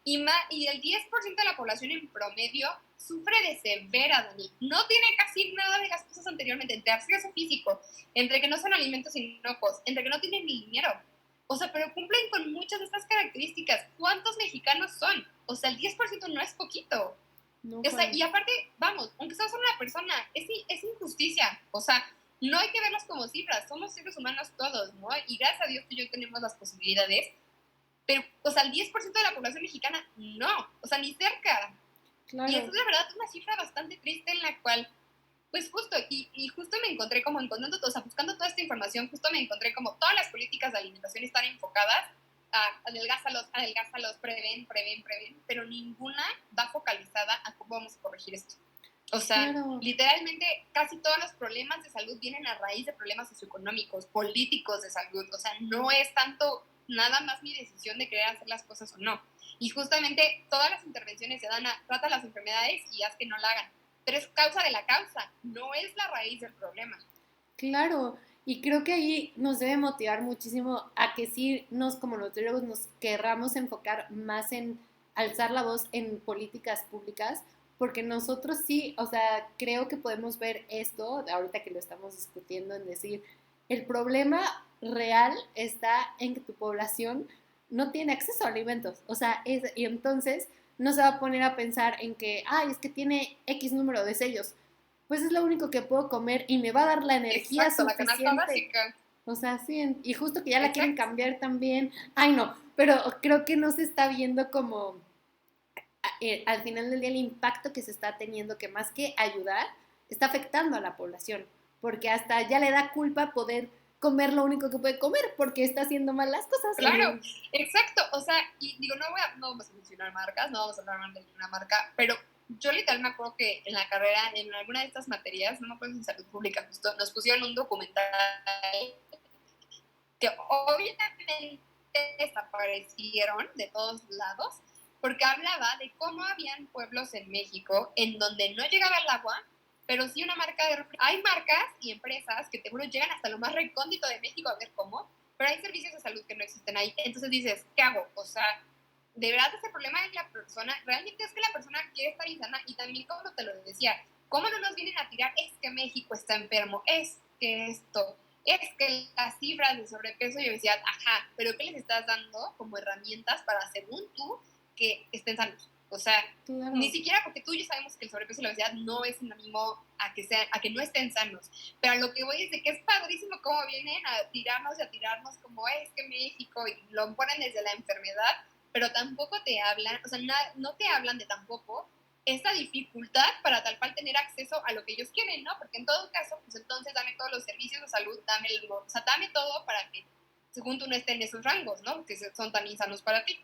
S2: Y el 10% de la población en promedio sufre de severa, Dani. No tiene casi nada de las cosas anteriormente, entre acceso físico, entre que no son alimentos inocuos, entre que no tienen ni dinero. O sea, pero cumplen con muchas de estas características. ¿Cuántos mexicanos son? O sea, el 10% no es poquito. No, o sea, y aparte, vamos, aunque seas una persona, es injusticia. O sea, no hay que verlos como cifras, somos seres humanos todos, ¿no? Y gracias a Dios que yo tenemos las posibilidades, pero, o sea, el 10% de la población mexicana, no, o sea, ni cerca. Claro. Y eso es la verdad una cifra bastante triste en la cual, pues justo, y justo me encontré como encontrando, o sea, buscando toda esta información, justo me encontré como todas las políticas de alimentación están enfocadas a adelgázalos, prevén, pero ninguna va focalizada a cómo vamos a corregir esto. O sea, claro. Literalmente casi todos los problemas de salud vienen a raíz de problemas socioeconómicos, políticos de salud. O sea, no es tanto nada más mi decisión de querer hacer las cosas o no. Y justamente todas las intervenciones se dan a trata las enfermedades y haz que no la hagan. Pero es causa de la causa, no es la raíz del problema.
S1: Claro, y creo que ahí nos debe motivar muchísimo a que sí como nutriólogos nos querramos enfocar más en alzar la voz en políticas públicas, porque nosotros sí, o sea, creo que podemos ver esto, ahorita que lo estamos discutiendo, en decir, el problema real está en que tu población no tiene acceso a alimentos. O sea, y entonces no se va a poner a pensar en que, ay, es que tiene X número de sellos. Pues es lo único que puedo comer y me va a dar la energía
S2: Exacto, la canasta
S1: suficiente.
S2: básica.
S1: O sea, sí, y justo que ya la quieren
S2: Exacto.
S1: cambiar también. Ay, no, pero creo que no se está viendo como al final del día el impacto que se está teniendo, que más que ayudar, está afectando a la población, porque hasta ya le da culpa poder comer lo único que puede comer, porque está haciendo mal las cosas.
S2: Claro, exacto. O sea, y digo, no vamos a mencionar marcas, no vamos a hablar mal de ninguna marca, pero yo literal me acuerdo que en la carrera, en alguna de estas materias, no me acuerdo si en salud pública justo, nos pusieron un documental que obviamente desaparecieron de todos lados, porque hablaba de cómo habían pueblos en México en donde no llegaba el agua, pero sí una marca de refresco. Hay marcas y empresas que te juro llegan hasta lo más recóndito de México a ver cómo, pero hay servicios de salud que no existen ahí. Entonces dices, ¿qué hago? O sea, de verdad ese problema de la persona, realmente es que la persona quiere estar insana y también como te lo decía, ¿cómo no nos vienen a tirar? Es que México está enfermo, es que esto, es que las cifras de sobrepeso y obesidad, ajá, pero ¿qué les estás dando como herramientas para, según tú, que estén sanos? O sea,
S1: Claro.
S2: ni siquiera porque tú y yo sabemos que el sobrepeso y la obesidad no es sinónimo a que no estén sanos, pero a lo que voy es de que es padrísimo cómo vienen a tirarnos y a tirarnos como es que México y lo ponen desde la enfermedad, pero tampoco te hablan, o sea, no te hablan de tampoco esta dificultad para tal cual tener acceso a lo que ellos quieren, ¿no? Porque en todo caso, pues entonces dame todos los servicios de salud, o sea, dame todo para que, según tú, no esté en esos rangos, ¿no? Que son tan insanos para ti.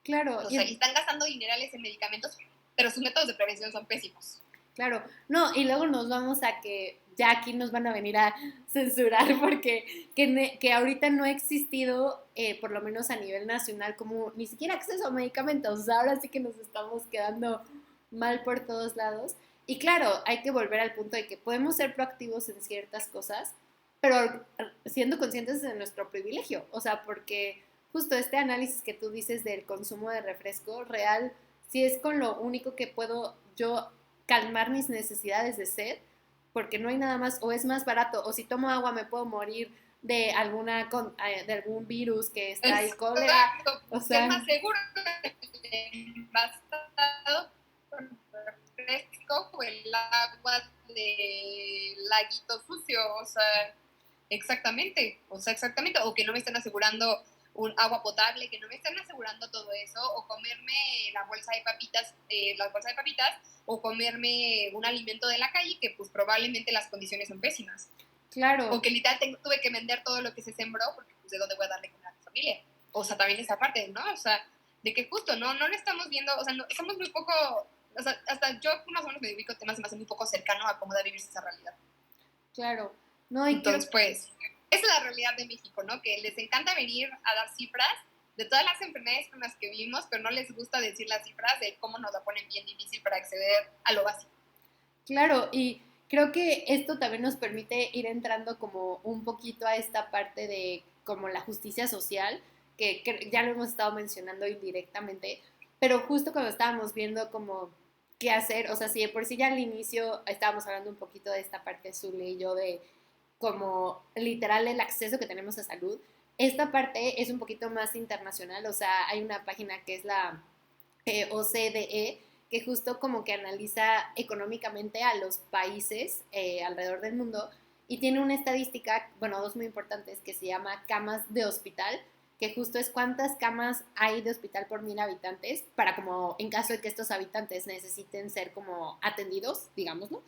S1: Claro.
S2: O sea, y están gastando dinerales en medicamentos, pero sus métodos de prevención son pésimos.
S1: Claro, no, y luego nos vamos a que ya aquí nos van a venir a censurar porque que ahorita no ha existido, por lo menos a nivel nacional, como ni siquiera acceso a medicamentos. O sea, ahora sí que nos estamos quedando mal por todos lados. Y claro, hay que volver al punto de que podemos ser proactivos en ciertas cosas, pero siendo conscientes de nuestro privilegio. O sea, porque justo este análisis que tú dices del consumo de refresco real, si es con lo único que puedo yo calmar mis necesidades de sed, porque no hay nada más, o es más barato, o si tomo agua me puedo morir de de algún virus que está ahí, cólera,
S2: Exacto,
S1: o
S2: es
S1: sea,
S2: más seguro basado con refresco o el agua de laguito sucio, o sea, exactamente, o que no me estén asegurando un agua potable, que no me estén asegurando todo eso, o comerme la bolsa de papitas, o comerme un alimento de la calle que pues probablemente las condiciones son pésimas.
S1: claro.
S2: O que literal tuve que vender todo lo que se sembró porque pues de dónde voy a darle comida a mi familia. O sea, también esa parte, ¿no? O sea, de que justo no lo estamos viendo, o sea, no, somos muy poco, o sea, hasta yo más o menos me dedico a temas más muy poco cercano a cómo da vivirse esa realidad.
S1: Claro, no, y
S2: entonces pues esa es la realidad de México, ¿no? Que les encanta venir a dar cifras de todas las enfermedades con las que vivimos, pero no les gusta decir las cifras de cómo nos la ponen bien difícil para acceder a lo básico.
S1: Claro, y creo que esto también nos permite ir entrando como un poquito a esta parte de como la justicia social, que ya lo hemos estado mencionando indirectamente, pero justo cuando estábamos viendo como qué hacer, o sea, si de por sí ya al inicio estábamos hablando un poquito de esta parte azul y yo de como literal el acceso que tenemos a salud, esta parte es un poquito más internacional, o sea, hay una página que es la OCDE, que justo como que analiza económicamente a los países alrededor del mundo y tiene una estadística, bueno, dos muy importantes, que se llama camas de hospital, que justo es cuántas camas hay de hospital por 1,000 habitantes, para como en caso de que estos habitantes necesiten ser como atendidos, digamos, ¿no?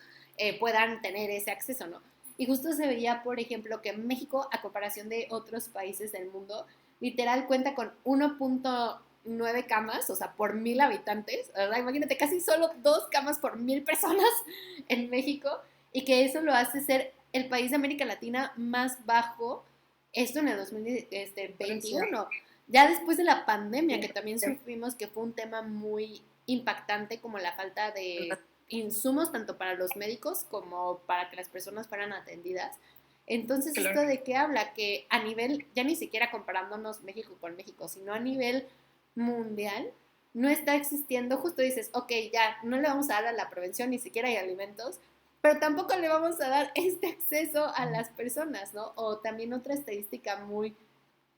S1: Puedan tener ese acceso, ¿no? Y justo se veía, por ejemplo, que México, a comparación de otros países del mundo, literal cuenta con 1,9 camas, o sea, por 1,000 habitantes, ¿verdad? Imagínate, casi solo 2 camas por 1,000 personas en México, y que eso lo hace ser el país de América Latina más bajo, esto en el 2021. Ya después de la pandemia, que también sufrimos, que fue un tema muy impactante, como la falta de insumos tanto para los médicos como para que las personas fueran atendidas. Entonces,
S2: Claro.
S1: ¿esto de qué habla? Que a nivel, ya ni siquiera comparándonos México con México, sino a nivel mundial, no está existiendo, justo dices, ok, ya no le vamos a dar a la prevención, ni siquiera hay alimentos, pero tampoco le vamos a dar este acceso a las personas, ¿no? O también otra estadística muy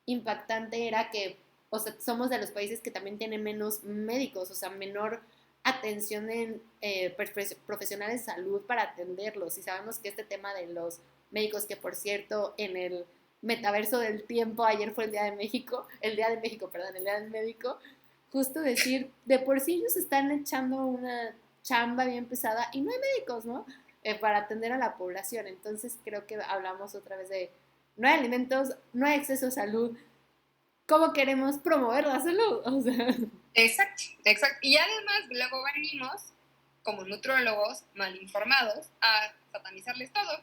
S1: impactante era que o sea, somos de los países que también tienen menos médicos, o sea, menor atención en profesionales de salud para atenderlos. Y sabemos que este tema de los médicos, que por cierto, en el metaverso del tiempo, ayer fue el Día de México, perdón, el Día del Médico, justo decir, de por sí ellos están echando una chamba bien pesada y no hay médicos, ¿no? Para atender a la población. Entonces creo que hablamos otra vez de no hay alimentos, no hay acceso a salud. ¿Cómo queremos promover la salud? O sea.
S2: Exacto, exacto. Y además luego venimos, como nutrólogos mal informados, a satanizarles todo,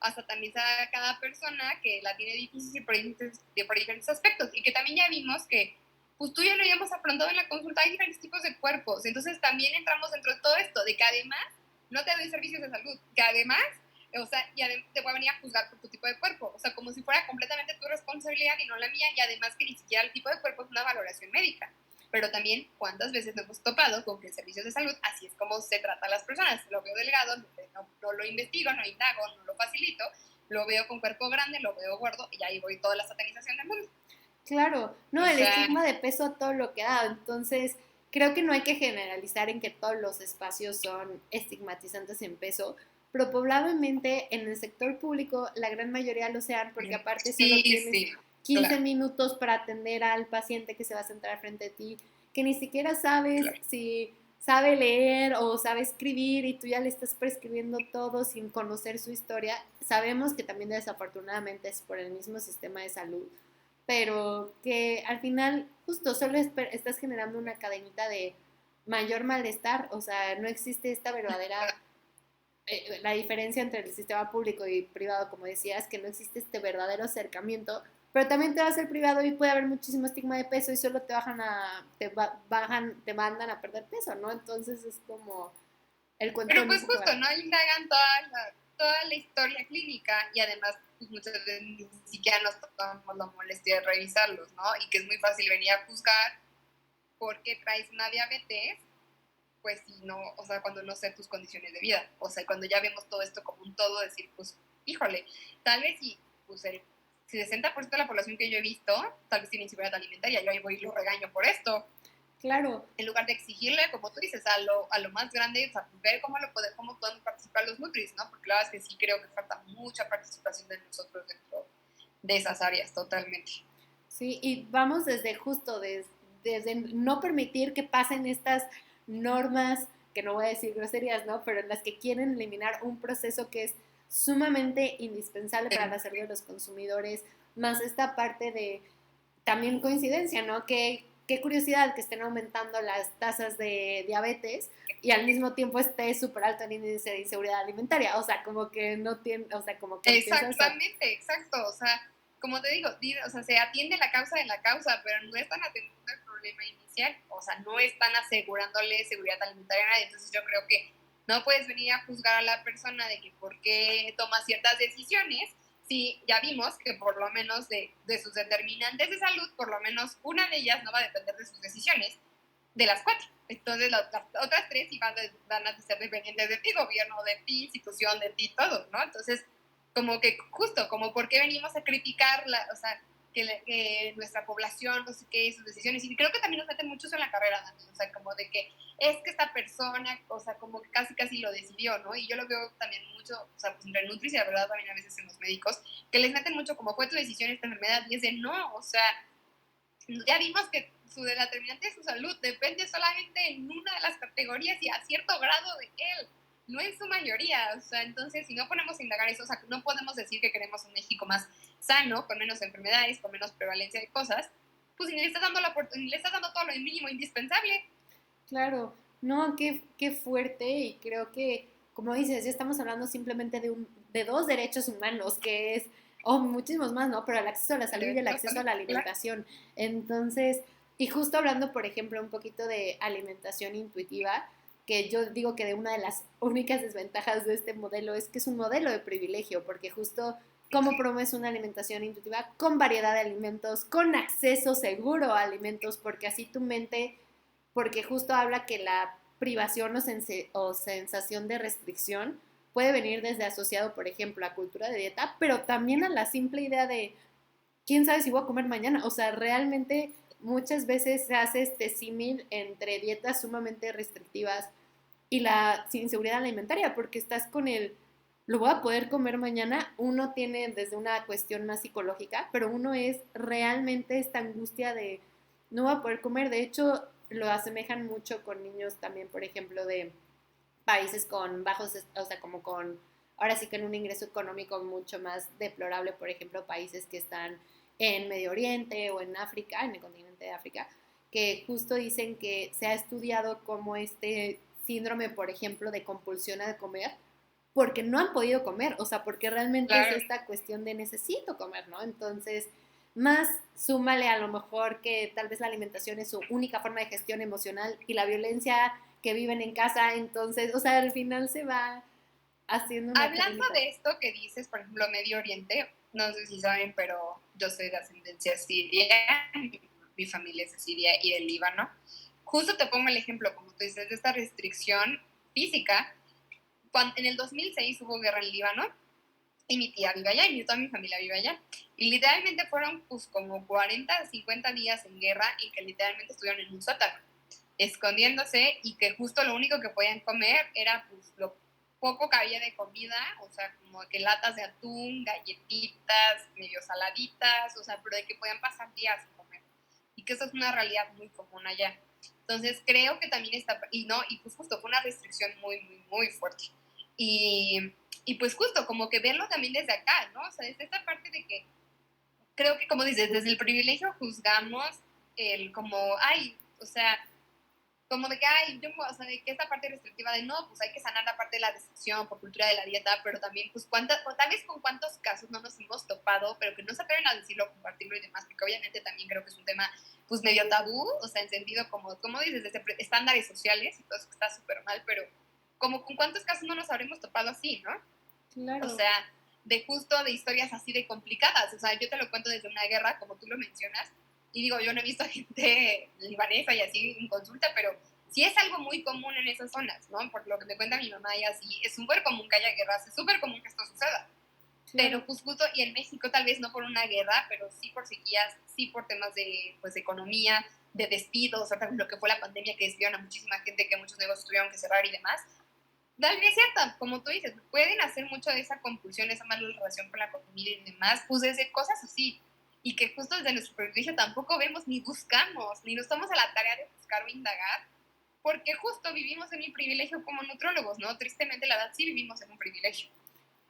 S2: a satanizar a cada persona que la tiene difícil por diferentes aspectos. Y que también ya vimos que, pues tú ya lo habíamos afrontado en la consulta, hay diferentes tipos de cuerpos. Entonces también entramos dentro de todo esto, de que además no te doy servicios de salud, que además, o sea, y te voy a venir a juzgar por tu tipo de cuerpo. O sea, como si fuera completamente tu responsabilidad y no la mía, y además que ni siquiera el tipo de cuerpo es una valoración médica. Pero también, ¿cuántas veces nos hemos topado con que en servicios de salud así es como se trata a las personas? Lo veo delgado, no lo investigo, no indago, no lo facilito, lo veo con cuerpo grande, lo veo gordo y ahí voy toda la satanización del mundo.
S1: Claro, no,
S2: O
S1: el
S2: sea,
S1: estigma de peso todo lo que da. Entonces, creo que no hay que generalizar en que todos los espacios son estigmatizantes en peso, pero probablemente en el sector público la gran mayoría lo sean, porque aparte solo tienes
S2: sí,
S1: 15
S2: claro,
S1: minutos para atender al paciente que se va a sentar frente a ti, que ni siquiera sabes
S2: claro.
S1: si sabe leer o sabe escribir y tú ya le estás prescribiendo todo sin conocer su historia. Sabemos que también desafortunadamente es por el mismo sistema de salud, pero que al final justo solo estás generando una cadenita de mayor malestar, o sea, no existe esta verdadera, la diferencia entre el sistema público y privado, como decías, que no existe este verdadero acercamiento, pero también te vas a ser privado y puede haber muchísimo estigma de peso y solo te mandan a perder peso, ¿no? Entonces es como el cuento
S2: Pero
S1: no
S2: pues
S1: se
S2: justo,
S1: acaba.
S2: ¿no? Indagan toda la historia clínica y además pues, muchas veces ni siquiera nos tomamos la molestia de revisarlos, ¿no? Y que es muy fácil venir a juzgar porque traes una diabetes, pues si no, o sea, cuando no sé tus condiciones de vida, o sea, cuando ya vemos todo esto como un todo, decir, pues, híjole, tal vez si, pues, el 60% de la población que yo he visto, tal vez tiene inseguridad alimentaria, yo ahí voy y lo regaño por esto,
S1: Claro,
S2: en lugar de exigirle, como tú dices, a lo más grande, o sea, ver cómo podemos participar los Nutris, ¿no? Porque la verdad es que sí creo que falta mucha participación de nosotros dentro de esas áreas, totalmente.
S1: sí, y vamos desde justo, desde no permitir que pasen estas normas, que no voy a decir groserías, ¿no? Pero en las que quieren eliminar un proceso que es sumamente indispensable para la salud de los consumidores, más esta parte de también coincidencia, ¿no? Qué curiosidad que estén aumentando las tasas de diabetes y al mismo tiempo esté súper alto el índice de inseguridad alimentaria. O sea, como que no tiene, o sea, como que empiezas a.
S2: Exactamente, exacto. O sea, como te digo, o sea, se atiende la causa de la causa, pero no están atendiendo el problema inicial. O sea, no están asegurándole seguridad alimentaria a nadie. Entonces yo creo que no puedes venir a juzgar a la persona de que por qué toma ciertas decisiones, si ya vimos que por lo menos de sus determinantes de salud, por lo menos una de ellas no va a depender de sus decisiones, de las cuatro. Entonces las otras tres sí van a ser dependientes de ti, gobierno, de ti, institución, de ti, todo, ¿no? Entonces, como que justo, como por qué venimos a criticar, o sea, que nuestra población, no sé qué, sus decisiones, y creo que también nos meten mucho en la carrera, Dani, o sea, como de que es que esta persona, o sea, como que casi lo decidió, ¿no? Y yo lo veo también mucho, o sea, pues entre Nutris y la verdad también a veces en los médicos, que les meten mucho como fue tu decisión esta enfermedad, y es de no, o sea, ya vimos que su determinante de su salud depende solamente en una de las categorías y a cierto grado de él, no en su mayoría. O sea, entonces, si no ponemos a indagar eso, o sea, no podemos decir que queremos un México más sano, con menos enfermedades, con menos prevalencia de cosas, pues si le estás dando, le estás dando todo lo mínimo indispensable.
S1: Claro, no, qué fuerte y creo que, como dices, ya estamos hablando simplemente de dos derechos humanos, que es, o muchísimos más, ¿no? Pero el acceso a la salud y el acceso a la
S2: Claro.
S1: alimentación. Entonces, y justo hablando, por ejemplo, un poquito de alimentación intuitiva, que yo digo que de una de las únicas desventajas de este modelo es que es un modelo de privilegio, porque justo cómo promueves una alimentación intuitiva con variedad de alimentos, con acceso seguro a alimentos, porque así tu mente porque justo habla que la privación o sensación de restricción puede venir desde asociado, por ejemplo, a cultura de dieta, pero también a la simple idea de quién sabe si voy a comer mañana. O sea, realmente muchas veces se hace este símil entre dietas sumamente restrictivas y la inseguridad alimentaria, porque estás con el, lo voy a poder comer mañana, uno tiene desde una cuestión más psicológica, pero uno es realmente esta angustia de no voy a poder comer. De hecho, lo asemejan mucho con niños también, por ejemplo, de países con bajos, o sea, como con, ahora sí que en un ingreso económico mucho más deplorable, por ejemplo, países que están en Medio Oriente o en África, en el continente de África, que justo dicen que se ha estudiado como este síndrome, por ejemplo, de compulsión a comer, porque no han podido comer, o sea, porque realmente es
S2: Claro.
S1: esta cuestión de necesito comer, ¿no? Entonces, más súmale a lo mejor que tal vez la alimentación es su única forma de gestión emocional y la violencia que viven en casa, entonces, o sea, al final se va haciendo una
S2: Hablando
S1: cadenita.
S2: de esto que dices, por ejemplo, Medio Oriente, no sé si saben, pero yo soy de ascendencia siria, mi familia es de Siria y del Líbano. Justo te pongo el ejemplo, como tú dices, de esta restricción física. Cuando, en el 2006 hubo guerra en Líbano y mi tía vive allá y toda mi familia vive allá. Y literalmente fueron pues como 40, 50 días en guerra y que literalmente estuvieron en un sótano, escondiéndose y que justo lo único que podían comer era pues lo poco que había de comida, o sea, como que latas de atún, galletitas, medio saladitas, o sea, pero de que podían pasar días sin comer. Y que eso es una realidad muy común allá. Entonces creo que también está, y no, y pues justo fue una restricción muy, muy, muy fuerte. Y pues justo como que verlo también desde acá, ¿no? O sea, desde esta parte de que creo que como dices, desde el privilegio juzgamos el como, ay, o sea, como de que, ay, yo, o sea, de que esta parte restrictiva de no, pues hay que sanar la parte de la restricción por cultura de la dieta, pero también, pues, o tal vez con cuántos casos no nos hemos topado, pero que no se atreven a decirlo, compartirlo y demás, porque obviamente también creo que es un tema, pues, medio tabú, o sea, en sentido como dices, desde estándares sociales y todo eso que está súper mal, pero como con cuántos casos no nos habremos topado así, ¿no? O
S1: Claro.
S2: sea, de justo de historias así de complicadas. O sea, yo te lo cuento desde una guerra, como tú lo mencionas, y digo, yo no he visto a gente libanesa y así en consulta, pero sí es algo muy común en esas zonas, ¿no? Por lo que me cuenta mi mamá y así, es súper común que haya guerras, es súper común que esto suceda.
S1: Claro.
S2: Pero pues justo, y en México tal vez no por una guerra, pero sí por sequías, sí por temas de, pues, de economía, de despidos, o sea, lo que fue la pandemia que despidieron a muchísima gente, que muchos negocios tuvieron que cerrar y demás. Tal vez es cierta, como tú dices, pueden hacer mucho de esa compulsión, esa mala relación con la comida y demás, pues desde cosas así, y que justo desde nuestro privilegio tampoco vemos ni buscamos, ni nos tomamos a la tarea de buscar o indagar, porque justo vivimos en un privilegio como nutrólogos, ¿no? Tristemente, la verdad, sí vivimos en un privilegio.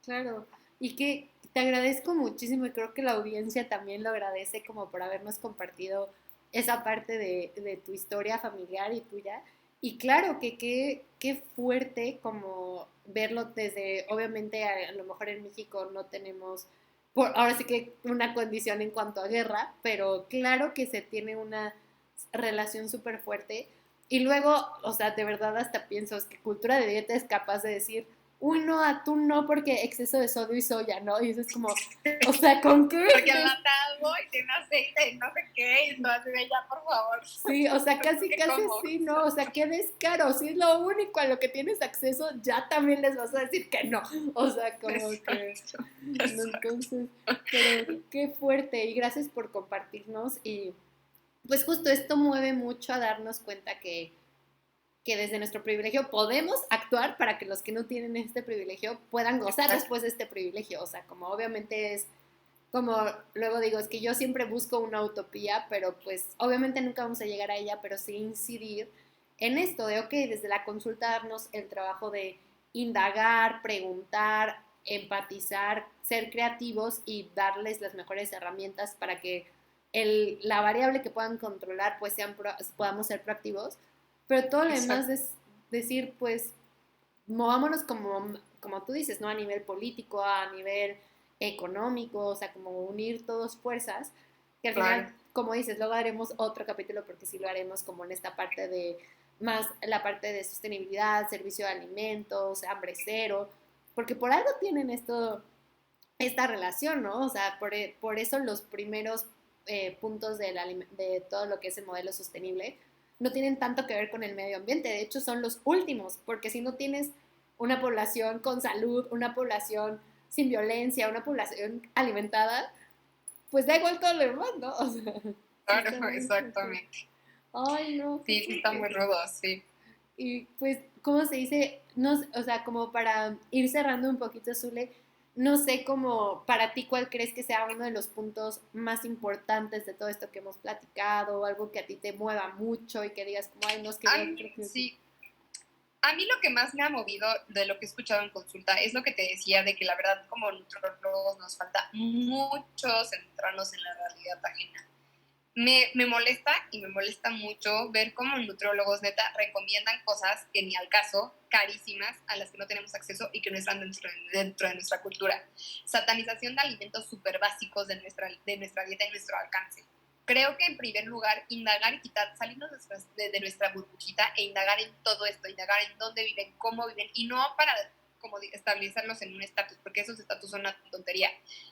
S1: Claro, y que te agradezco muchísimo y creo que la audiencia también lo agradece como por habernos compartido esa parte de tu historia familiar y tuya. Y claro, que qué fuerte como verlo desde, obviamente a lo mejor en México no tenemos, por, ahora sí que una condición en cuanto a guerra, pero claro que se tiene una relación súper fuerte. Y luego, o sea, de verdad hasta pienso es que cultura de dieta es capaz de decir, uy, no, atún no, porque exceso de sodio y soya, ¿no? Y eso es como, o sea, ¿con qué?
S2: Porque enlatado y tiene aceite y no sé qué, y todo así de ya, por favor.
S1: Sí, o sea, casi,
S2: ¿Qué
S1: casi
S2: como?
S1: sí, ¿no? O sea, qué descaro. Si es lo único a lo que tienes acceso, ya también les vas a decir que no. O sea, como que,
S2: Exacto,
S1: no,
S2: exacto.
S1: entonces, pero qué fuerte. Y gracias por compartirnos. Y pues justo esto mueve mucho a darnos cuenta que desde nuestro privilegio podemos actuar para que los que no tienen este privilegio puedan gozar después de este privilegio. O sea, como obviamente es, como luego digo, es que yo siempre busco una utopía, pero pues obviamente nunca vamos a llegar a ella, pero sí incidir en esto de, ok, desde la consulta darnos el trabajo de indagar, preguntar, empatizar, ser creativos y darles las mejores herramientas para que la variable que puedan controlar pues podamos ser proactivos, pero todo lo demás
S2: Exacto.
S1: es decir, pues, movámonos como tú dices, ¿no? A nivel político, a nivel económico, o sea, como unir todos fuerzas, que al
S2: Claro.
S1: final, como dices, luego haremos otro capítulo porque sí lo haremos como en esta parte de más la parte de sostenibilidad, servicio de alimentos, hambre cero, porque por algo tienen esta relación, ¿no? O sea, por eso los primeros puntos de todo lo que es el modelo sostenible no tienen tanto que ver con el medio ambiente, de hecho son los últimos, porque si no tienes una población con salud, una población sin violencia, una población alimentada, pues da igual todo lo demás, ¿no? O sea,
S2: Claro, exactamente.
S1: Ay, no, qué
S2: Sí, sí está muy
S1: fuerte.
S2: rudo, sí.
S1: Y pues, ¿cómo se dice? No, o sea, como para ir cerrando un poquito, Zule, no sé cómo para ti cuál crees que sea uno de los puntos más importantes de todo esto que hemos platicado, o algo que a ti te mueva mucho y que digas como, ay, no, es que
S2: A
S1: yo creo
S2: mí,
S1: que sí.
S2: sí, a mí lo que más me ha movido de lo que he escuchado en consulta es lo que te decía de que la verdad como nutrólogos nos falta mucho centrarnos en la realidad ajena. Me molesta y me molesta mucho ver cómo nutrólogos neta recomiendan cosas que ni al caso, carísimas, a las que no tenemos acceso y que no están dentro de nuestra cultura. Satanización de alimentos súper básicos de nuestra dieta y nuestro alcance. Creo que en primer lugar, indagar y quitar, salirnos de nuestra burbujita e indagar en todo esto, indagar en dónde viven, cómo viven, y no para como establecerlos en un estatus, porque esos estatus son una tontería,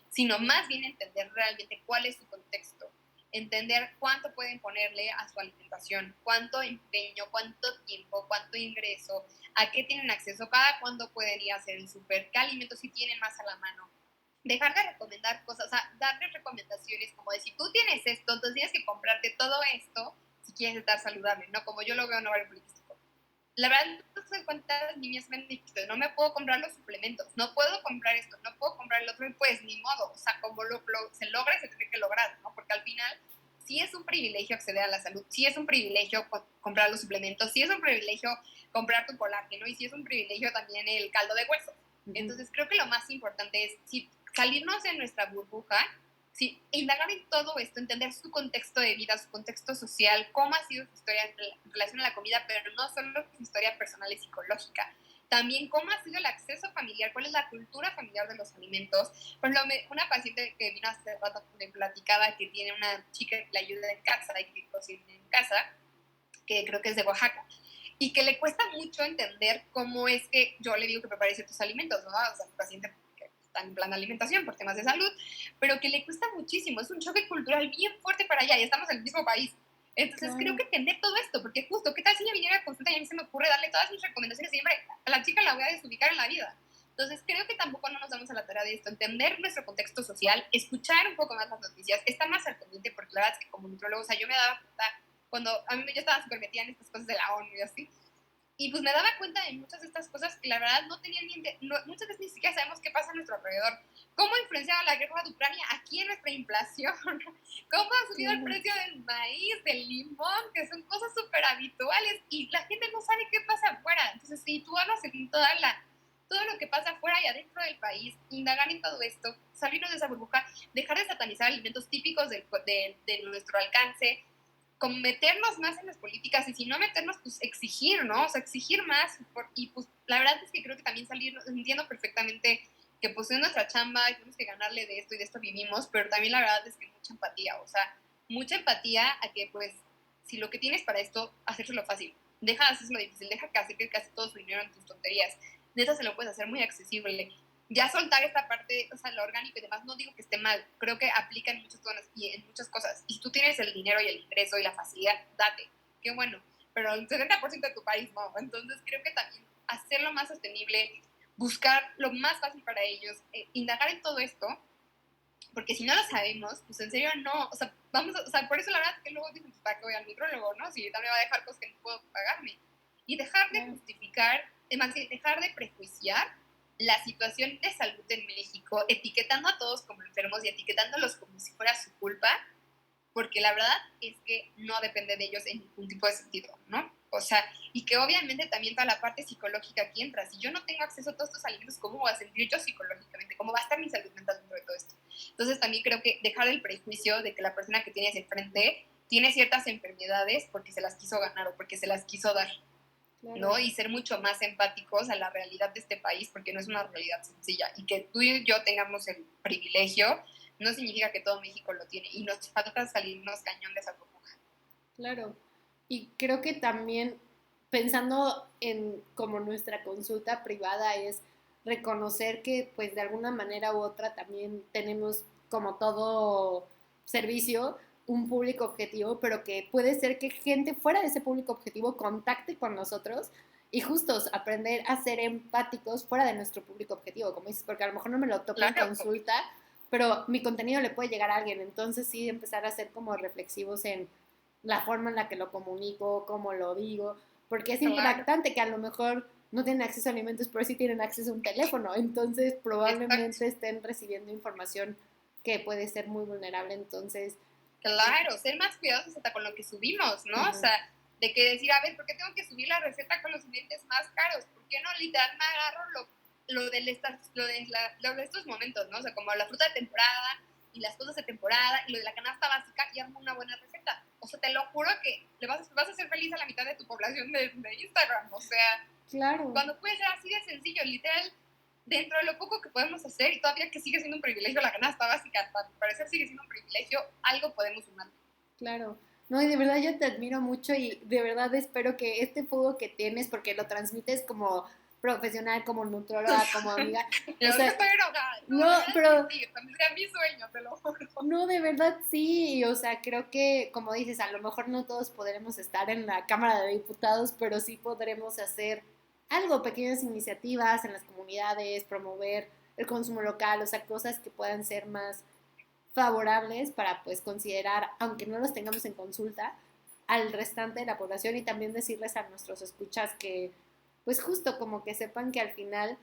S2: sino más bien entender realmente cuál es su contexto, entender cuánto pueden ponerle a su alimentación, cuánto empeño, cuánto tiempo, cuánto ingreso, a qué tienen acceso, cada cuándo pueden ir a hacer el súper, qué alimentos sí tienen más a la mano. Dejar de recomendar cosas, o sea, darles recomendaciones como de si tú tienes esto, entonces tienes que comprarte todo esto si quieres estar saludable, ¿no? Como yo lo veo en ovario poliquístico. La verdad, no sé cuántas niñas me han dicho, no me puedo comprar los suplementos, no puedo comprar esto, no puedo comprar el otro, y pues ni modo, o sea, como se logra, se tiene que lograr, ¿no? Porque al final sí es un privilegio acceder a la salud, sí es un privilegio comprar los suplementos, sí es un privilegio comprar tu colágeno y sí es un privilegio también el caldo de hueso. Entonces creo que lo más importante es salirnos de nuestra burbuja, sí, indagar en todo esto, entender su contexto de vida, su contexto social, cómo ha sido su historia en relación a la comida, pero no solo su historia personal y psicológica. También cómo ha sido el acceso familiar, cuál es la cultura familiar de los alimentos. Por ejemplo, una paciente que vino hace rato me platicaba que tiene una chica que le ayuda en casa y que cocina en casa, que creo que es de Oaxaca, y que le cuesta mucho entender cómo es que yo le digo que prepare ciertos alimentos, ¿no? O sea, el paciente que está en plan de alimentación por temas de salud, pero que le cuesta muchísimo, es un choque cultural bien fuerte para allá y estamos en el mismo país. Entonces creo que entender todo esto, porque justo, ¿qué tal si ella viniera a consulta y a mí se me ocurre darle todas mis recomendaciones y siempre a la chica la voy a desubicar en la vida? Entonces creo que tampoco no nos damos a la tarea de esto, entender nuestro contexto social, escuchar un poco más las noticias, estar más al pendiente, porque la verdad es que como nutrólogo, o sea, yo me daba cuenta cuando a mí yo estaba súper metida en estas cosas de la ONU y así, y pues me daba cuenta de muchas de estas cosas que la verdad no tenían muchas veces ni siquiera sabemos qué pasa a nuestro alrededor. ¿Cómo ha influenciado la guerra de Ucrania aquí en nuestra inflación? ¿Cómo ha subido el precio del maíz, del limón? Que son cosas súper habituales y la gente no sabe qué pasa afuera. Entonces, si tú hablas en todo lo que pasa afuera y adentro del país, indagar en todo esto, salirnos de esa burbuja, dejar de satanizar alimentos típicos de nuestro alcance, como meternos más en las políticas y si no meternos, pues exigir, ¿no? O sea, exigir más y pues la verdad es que creo que también salir, entiendo perfectamente que pues es nuestra chamba y tenemos que ganarle de esto y de esto vivimos, pero también la verdad es que mucha empatía, o sea, mucha empatía a que pues si lo que tienes para esto, hacérselo fácil, deja de hacerlo difícil, deja que hacer que casi todo su dinero en tus tonterías, neta se lo puedes hacer muy accesible, ya soltar esta parte, o sea, lo orgánico y demás, no digo que esté mal, creo que aplica en muchas zonas y en muchas cosas. Y si tú tienes el dinero y el ingreso y la facilidad, date, qué bueno. Pero el 70% de tu país no. Entonces creo que también hacerlo más sostenible, buscar lo más fácil para ellos, indagar en todo esto, porque si no lo sabemos, pues en serio no, o sea, o sea, por eso la verdad que luego dicen, pues, ¿para qué voy al nutrólogo, no? Si también va a dejar cosas que no puedo pagarme. Y dejar de justificar, además, dejar de prejuiciar la situación de salud en México, etiquetando a todos como enfermos y etiquetándolos como si fuera su culpa, porque la verdad es que no depende de ellos en ningún tipo de sentido, ¿no? O sea, y que obviamente también toda la parte psicológica aquí entra. Si yo no tengo acceso a todos estos alimentos, ¿cómo voy a sentir yo psicológicamente? ¿Cómo va a estar mi salud mental dentro de todo esto? Entonces también creo que dejar el prejuicio de que la persona que tienes enfrente tiene ciertas enfermedades porque se las quiso ganar o porque se las quiso dar, claro, ¿no? Y ser mucho más empáticos a la realidad de este país porque no es una realidad sencilla. Y que tú y yo tengamos el privilegio no significa que todo México lo tiene y nos falta salirnos cañón de esa burbuja.
S1: Claro, y creo que también pensando en como nuestra consulta privada es reconocer que pues de alguna manera u otra también tenemos como todo servicio un público objetivo, pero que puede ser que gente fuera de ese público objetivo contacte con nosotros y justos aprender a ser empáticos fuera de nuestro público objetivo, como dices, porque a lo mejor no me lo topo en
S2: Claro.
S1: consulta, pero mi contenido le puede llegar a alguien, entonces sí empezar a ser como reflexivos en la forma en la que lo comunico, cómo lo digo, porque es
S2: Claro,
S1: impactante que a lo mejor no tienen acceso a alimentos, pero sí tienen acceso a un teléfono, entonces
S2: exacto.
S1: probablemente estén recibiendo información que puede ser muy vulnerable, entonces...
S2: Claro, ser más cuidadosos hasta con lo que subimos, ¿no? O
S1: Uh-huh.
S2: sea, de que decir, a ver, ¿por qué tengo que subir la receta con los ingredientes más caros? ¿Por qué no literal me agarro lo de estos momentos, ¿no? O sea, como la fruta de temporada y las cosas de temporada y lo de la canasta básica y armo una buena receta. O sea, te lo juro que vas a hacer feliz a la mitad de tu población de Instagram. O sea,
S1: Claro.
S2: cuando puede ser así de sencillo, literal, dentro de lo poco que podemos hacer, y todavía que sigue siendo un privilegio la canasta básica, hasta mi parecer sigue siendo un privilegio, algo podemos sumar.
S1: Claro. No, y de verdad yo te admiro mucho y de verdad espero que este fuego que tienes, porque lo transmites como profesional, como nutróloga, como amiga,
S2: Yo
S1: o
S2: es que
S1: sea,
S2: estoy enojada. No,
S1: no,
S2: la verdad es
S1: pero
S2: que sí, también sea mi sueño, te lo juro.
S1: no, de verdad sí, o sea, creo que, como dices, a lo mejor no todos podremos estar en la Cámara de Diputados, pero sí podremos hacer algo, pequeñas iniciativas en las comunidades, promover el consumo local, o sea, cosas que puedan ser más favorables para pues considerar, aunque no los tengamos en consulta, al restante de la población y también decirles a nuestros escuchas que pues justo como que sepan que al final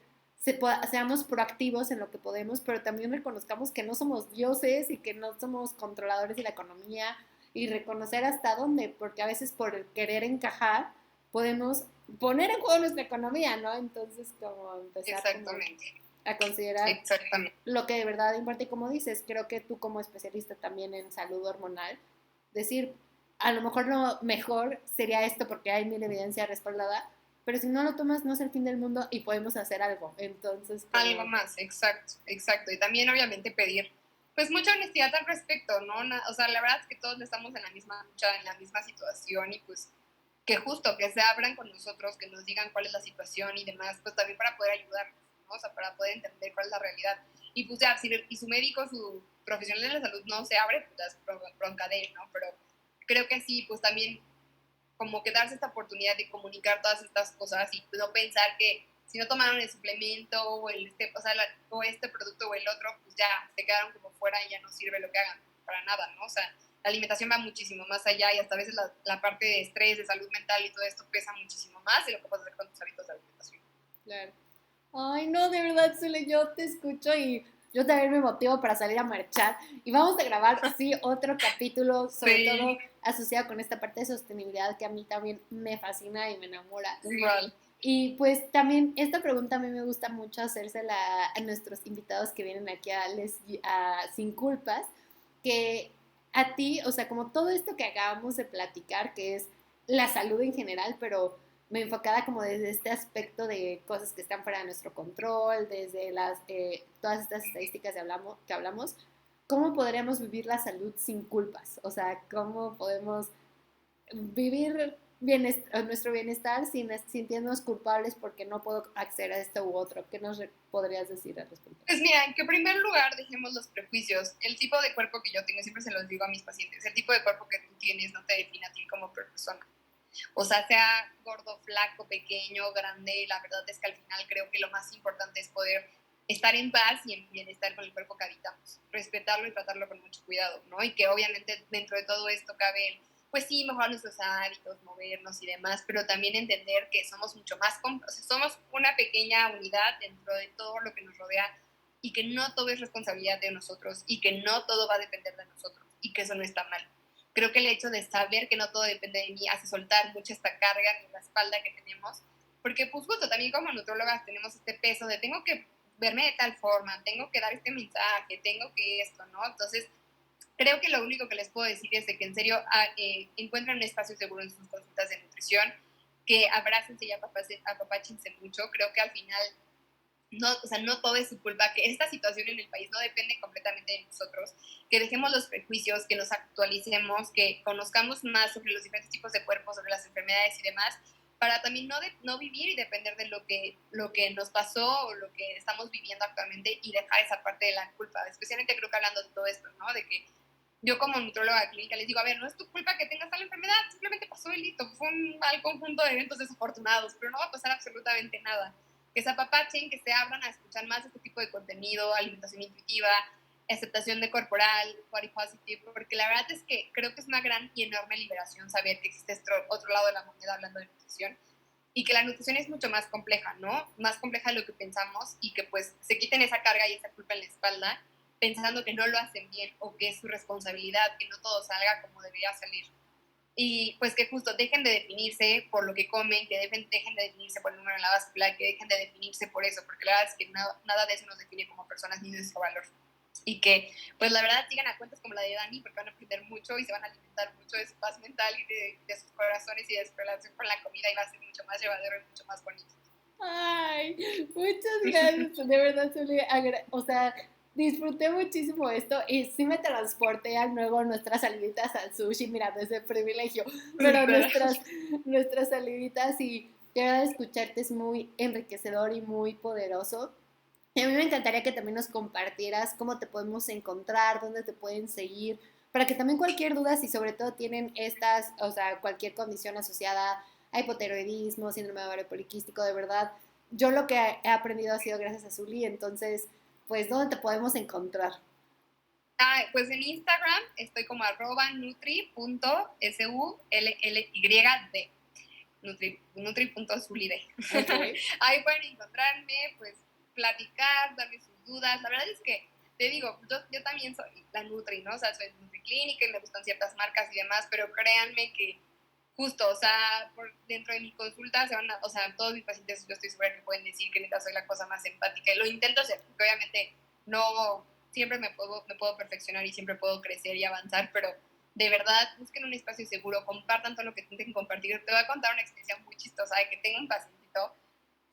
S1: seamos proactivos en lo que podemos, pero también reconozcamos que no somos dioses y que no somos controladores de la economía y reconocer hasta dónde, porque a veces por el querer encajar podemos poner en juego nuestra economía, ¿no? Entonces como empezar como
S2: Exactamente,
S1: a considerar
S2: exactamente.
S1: lo que de verdad importa y como dices, creo que tú como especialista también en salud hormonal, decir, a lo mejor lo mejor sería esto porque hay mil evidencia respaldada, pero si no lo tomas no es el fin del mundo y podemos hacer algo. Entonces,
S2: Algo
S1: como,
S2: más, exacto, exacto. Y también obviamente pedir pues mucha honestidad al respecto, ¿no? O sea, la verdad es que todos estamos en la misma lucha, en la misma situación y pues que justo que se abran con nosotros, que nos digan cuál es la situación y demás, pues también para poder ayudarnos, ¿no? O sea, para poder entender cuál es la realidad. Y pues ya, si y su médico, su profesional de la salud no se abre, pues ya es bronca de él, ¿no? Pero creo que sí, pues también como que darse esta oportunidad de comunicar todas estas cosas y no pensar que si no tomaron el suplemento o este producto o el otro, pues ya se quedaron como fuera y ya no sirve lo que hagan para nada, ¿no? O sea, la alimentación va muchísimo más allá y hasta a veces la parte de estrés, de salud mental y todo esto pesa muchísimo más de lo que puedes hacer con tus hábitos de alimentación.
S1: claro. Ay, no, de verdad, Zule, yo te escucho y yo también me motivo para salir a marchar. Y vamos a grabar, sí, otro capítulo, sobre
S2: Sí,
S1: todo asociado con esta parte de sostenibilidad que a mí también me fascina y me enamora.
S2: igual.
S1: Y pues también esta pregunta a mí me gusta mucho hacérsela a nuestros invitados que vienen aquí a Sin Culpas, que a ti, o sea, como todo esto que acabamos de platicar, que es la salud en general, pero me enfocada como desde este aspecto de cosas que están fuera de nuestro control, desde todas estas estadísticas que hablamos, ¿cómo podríamos vivir la salud sin culpas? O sea, ¿cómo podemos vivir nuestro bienestar sin sintiéndonos culpables porque no puedo acceder a esto u otro? ¿Qué nos podrías decir al respecto?
S2: Pues mira, en que primer lugar dejemos los prejuicios. El tipo de cuerpo que yo tengo, siempre se los digo a mis pacientes, el tipo de cuerpo que tú tienes no te define a ti como persona. O sea gordo, flaco, pequeño, grande, la verdad es que al final creo que lo más importante es poder estar en paz y en bienestar con el cuerpo que habitamos, respetarlo y tratarlo con mucho cuidado, ¿no? Y que obviamente dentro de todo esto cabe, pues sí, mejorar nuestros hábitos, movernos y demás, pero también entender que somos mucho más, o sea, somos una pequeña unidad dentro de todo lo que nos rodea y que no todo es responsabilidad de nosotros y que no todo va a depender de nosotros y que eso no está mal. Creo que el hecho de saber que no todo depende de mí hace soltar mucha esta carga en la espalda que tenemos, porque pues justo también como nutrólogas tenemos este peso de tengo que verme de tal forma, tengo que dar este mensaje, tengo que esto, ¿no? Entonces, creo que lo único que les puedo decir es de que en serio encuentren un espacio seguro en sus consultas de nutrición, que abrácense y apapáchense mucho. Creo que al final no, o sea, no todo es su culpa, que esta situación en el país no depende completamente de nosotros, que dejemos los prejuicios, que nos actualicemos, que conozcamos más sobre los diferentes tipos de cuerpos, sobre las enfermedades y demás, para también no vivir y depender de lo que nos pasó o lo que estamos viviendo actualmente y dejar esa parte de la culpa, especialmente creo que hablando de todo esto, ¿no? De que yo como nutróloga clínica les digo, a ver, no es tu culpa que tengas tal enfermedad, simplemente pasó y listo, fue un mal conjunto de eventos desafortunados, pero no va a pasar absolutamente nada. Que se apapachen, que se abran a escuchar más este tipo de contenido, alimentación intuitiva, aceptación de corporal, body positive, porque la verdad es que creo que es una gran y enorme liberación saber que existe este otro lado de la moneda hablando de nutrición y que la nutrición es mucho más compleja, ¿no? Más compleja de lo que pensamos y que pues se quiten esa carga y esa culpa en la espalda pensando que no lo hacen bien o que es su responsabilidad, que no todo salga como debería salir. Y pues que justo dejen de definirse por lo que comen, que dejen de definirse por el número en la báscula, que dejen de definirse por eso, porque la verdad es que nada de eso nos define como personas ni nuestro valor. Y que pues la verdad sigan a cuentas como la de Dani, porque van a aprender mucho y se van a alimentar mucho de su paz mental y de sus corazones y de su relación con la comida y va a ser mucho más llevadero y mucho más bonito.
S1: Ay, muchas gracias, de verdad, o sea, disfruté muchísimo esto y sí me transporté al nuevo nuestras saliditas al sushi, mira, desde privilegio, pero nuestras saliditas y de verdad escucharte es muy enriquecedor y muy poderoso. Y a mí me encantaría que también nos compartieras cómo te podemos encontrar, dónde te pueden seguir, para que también cualquier duda, si sobre todo tienen estas, o sea, cualquier condición asociada a hipotiroidismo, síndrome de ovario poliquístico, de verdad, yo lo que he aprendido ha sido gracias a Zuli, entonces, pues, ¿dónde te podemos encontrar?
S2: Pues en Instagram estoy como @nutri.sullyd. Nutri.zulide. Okay. Ahí pueden encontrarme, pues platicar, darme sus dudas. La verdad es que, te digo, yo también soy la Nutri, ¿no? O sea, soy Nutriclínica y me gustan ciertas marcas y demás, pero créanme que justo, o sea, dentro de mi consulta, o sea, todos mis pacientes yo estoy segura que pueden decir que neta soy la cosa más empática y lo intento hacer, porque obviamente no siempre me puedo perfeccionar y siempre puedo crecer y avanzar, pero de verdad, busquen un espacio seguro, compartan todo lo que tienen que compartir. Te voy a contar una experiencia muy chistosa de que tengo un pacientito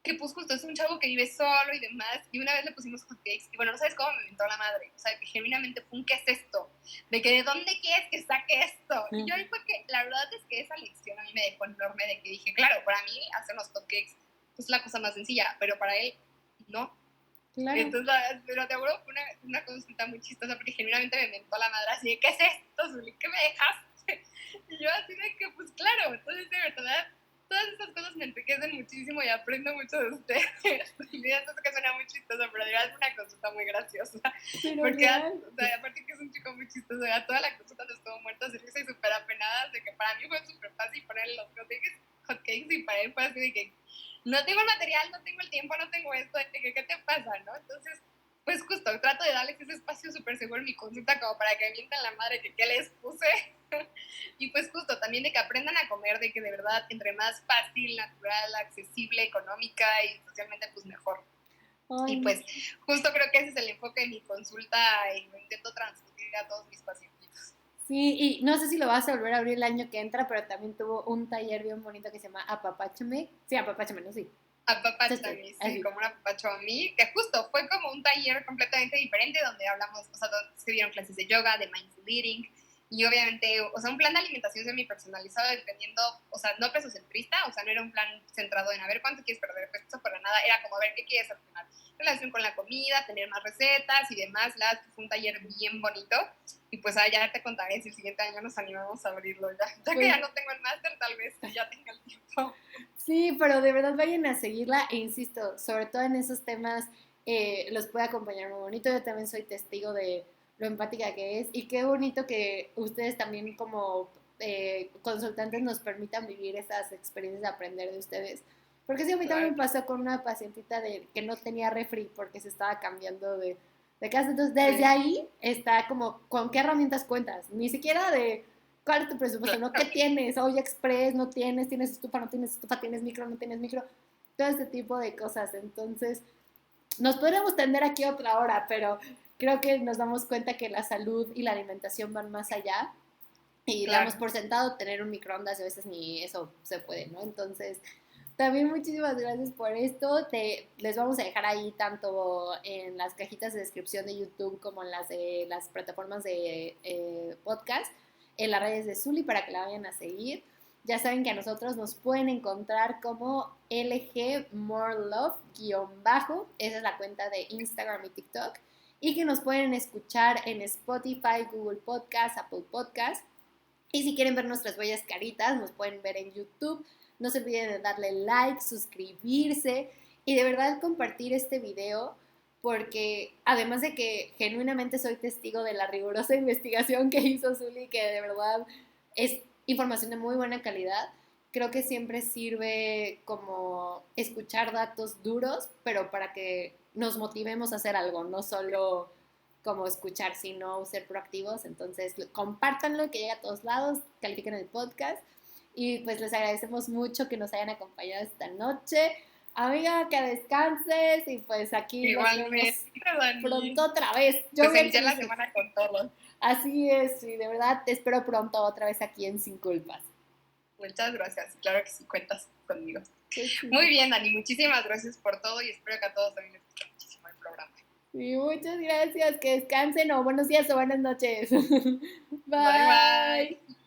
S2: que pues justo es un chavo que vive solo y demás, y una vez le pusimos hotcakes, y bueno, no sabes cómo me inventó la madre, o sea, que genuinamente fue un ¿qué es esto? De que ¿de dónde quieres que saque esto? Y yo ahí fue que, la verdad es que esa lección a mí me dejó enorme de que dije, claro, para mí hacer los hotcakes es la cosa más sencilla, pero para él, no. Claro. Entonces, pero te juro, fue una consulta muy chistosa porque genuinamente me mentó la madre así de, ¿qué es esto, Zuli? ¿Qué me dejaste? Y yo así de que, pues claro, entonces de verdad, todas esas cosas me enriquecen muchísimo y aprendo mucho de ustedes. Y ya sé que suena muy chistoso, pero de verdad es una consulta muy graciosa. Pero porque, o sea, aparte que es un chico muy chistoso, ya toda la consulta nos estuvo muerta de risa y súper apenada, de que para mí fue súper fácil ponerle los hotcakes y para él fue así de que no tengo el material, no tengo el tiempo, no tengo esto, ¿qué te pasa, no? Entonces, pues justo, trato de darles ese espacio súper seguro en mi consulta como para que mientan la madre que qué les puse. Y pues justo, también de que aprendan a comer, de que de verdad, entre más fácil, natural, accesible, económica y socialmente, pues mejor. Ay. Y pues justo creo que ese es el enfoque de mi consulta y lo intento transmitir a todos mis pacientes.
S1: Sí, y no sé si lo vas a volver a abrir el año que entra, pero también tuvo un taller bien bonito que se llama Apapáchame. Sí, Apapáchame, ¿no? Sí.
S2: Apapáchame, sí, como un apapacho a mí, que justo fue como un taller completamente diferente donde hablamos, o sea, donde se dieron clases de yoga, de mindful eating, y obviamente, o sea, un plan de alimentación semi-personalizado dependiendo, o sea, no pesocentrista, o sea, no era un plan centrado en a ver cuánto quieres perder peso para nada, era como a ver qué quieres al final, relación con la comida, tener más recetas y demás, fue un taller bien bonito, y pues ya te contaré si el siguiente año nos animamos a abrirlo, ya que ya no tengo el máster, tal vez ya tenga el tiempo.
S1: Sí, pero de verdad vayan a seguirla e insisto, sobre todo en esos temas los puede acompañar muy bonito, yo también soy testigo de lo empática que es y qué bonito que ustedes también como consultantes nos permitan vivir esas experiencias de aprender de ustedes. Porque sí, a mí también pasó con una pacientita que no tenía refri porque se estaba cambiando de casa. Entonces, desde ahí está como, ¿con qué herramientas cuentas? Ni siquiera de, ¿cuál es tu presupuesto? ¿No? ¿Qué tienes? Oye, Express, no tienes, tienes estufa, no tienes estufa, tienes micro, no tienes micro. Todo este tipo de cosas. Entonces, nos podríamos tender aquí otra hora, pero creo que nos damos cuenta que la salud y la alimentación van más allá y damos por sentado tener un microondas y a veces ni eso se puede, ¿no? Entonces, también muchísimas gracias por esto. Les vamos a dejar ahí tanto en las cajitas de descripción de YouTube como en las de las plataformas de podcast, en las redes de Zuli para que la vayan a seguir. Ya saben que a nosotros nos pueden encontrar como LGMoreLove_ esa es la cuenta de Instagram y TikTok, y que nos pueden escuchar en Spotify, Google Podcast, Apple Podcast. Y si quieren ver nuestras bellas caritas, nos pueden ver en YouTube. No se olviden de darle like, suscribirse y de verdad compartir este video porque además de que genuinamente soy testigo de la rigurosa investigación que hizo Zuli, que de verdad es información de muy buena calidad, creo que siempre sirve como escuchar datos duros, pero para que nos motivemos a hacer algo, no solo como escuchar, sino ser proactivos. Entonces, compártanlo, que llegue a todos lados, califiquen el podcast y pues les agradecemos mucho que nos hayan acompañado esta noche. Amiga, que descanses y pues aquí
S2: Igualmente,
S1: nos vemos
S2: Dani.
S1: pronto otra vez.
S2: Pues iniciar la semana con todos.
S1: Así es, y de verdad te espero pronto otra vez aquí en Sin Culpas.
S2: Muchas gracias, claro que sí, cuentas conmigo.
S1: Sí, sí.
S2: Muy bien, Dani, muchísimas gracias por todo y espero que a todos también les guste muchísimo el programa.
S1: Sí, muchas gracias, que descansen o buenos días o buenas noches.
S2: Bye, bye.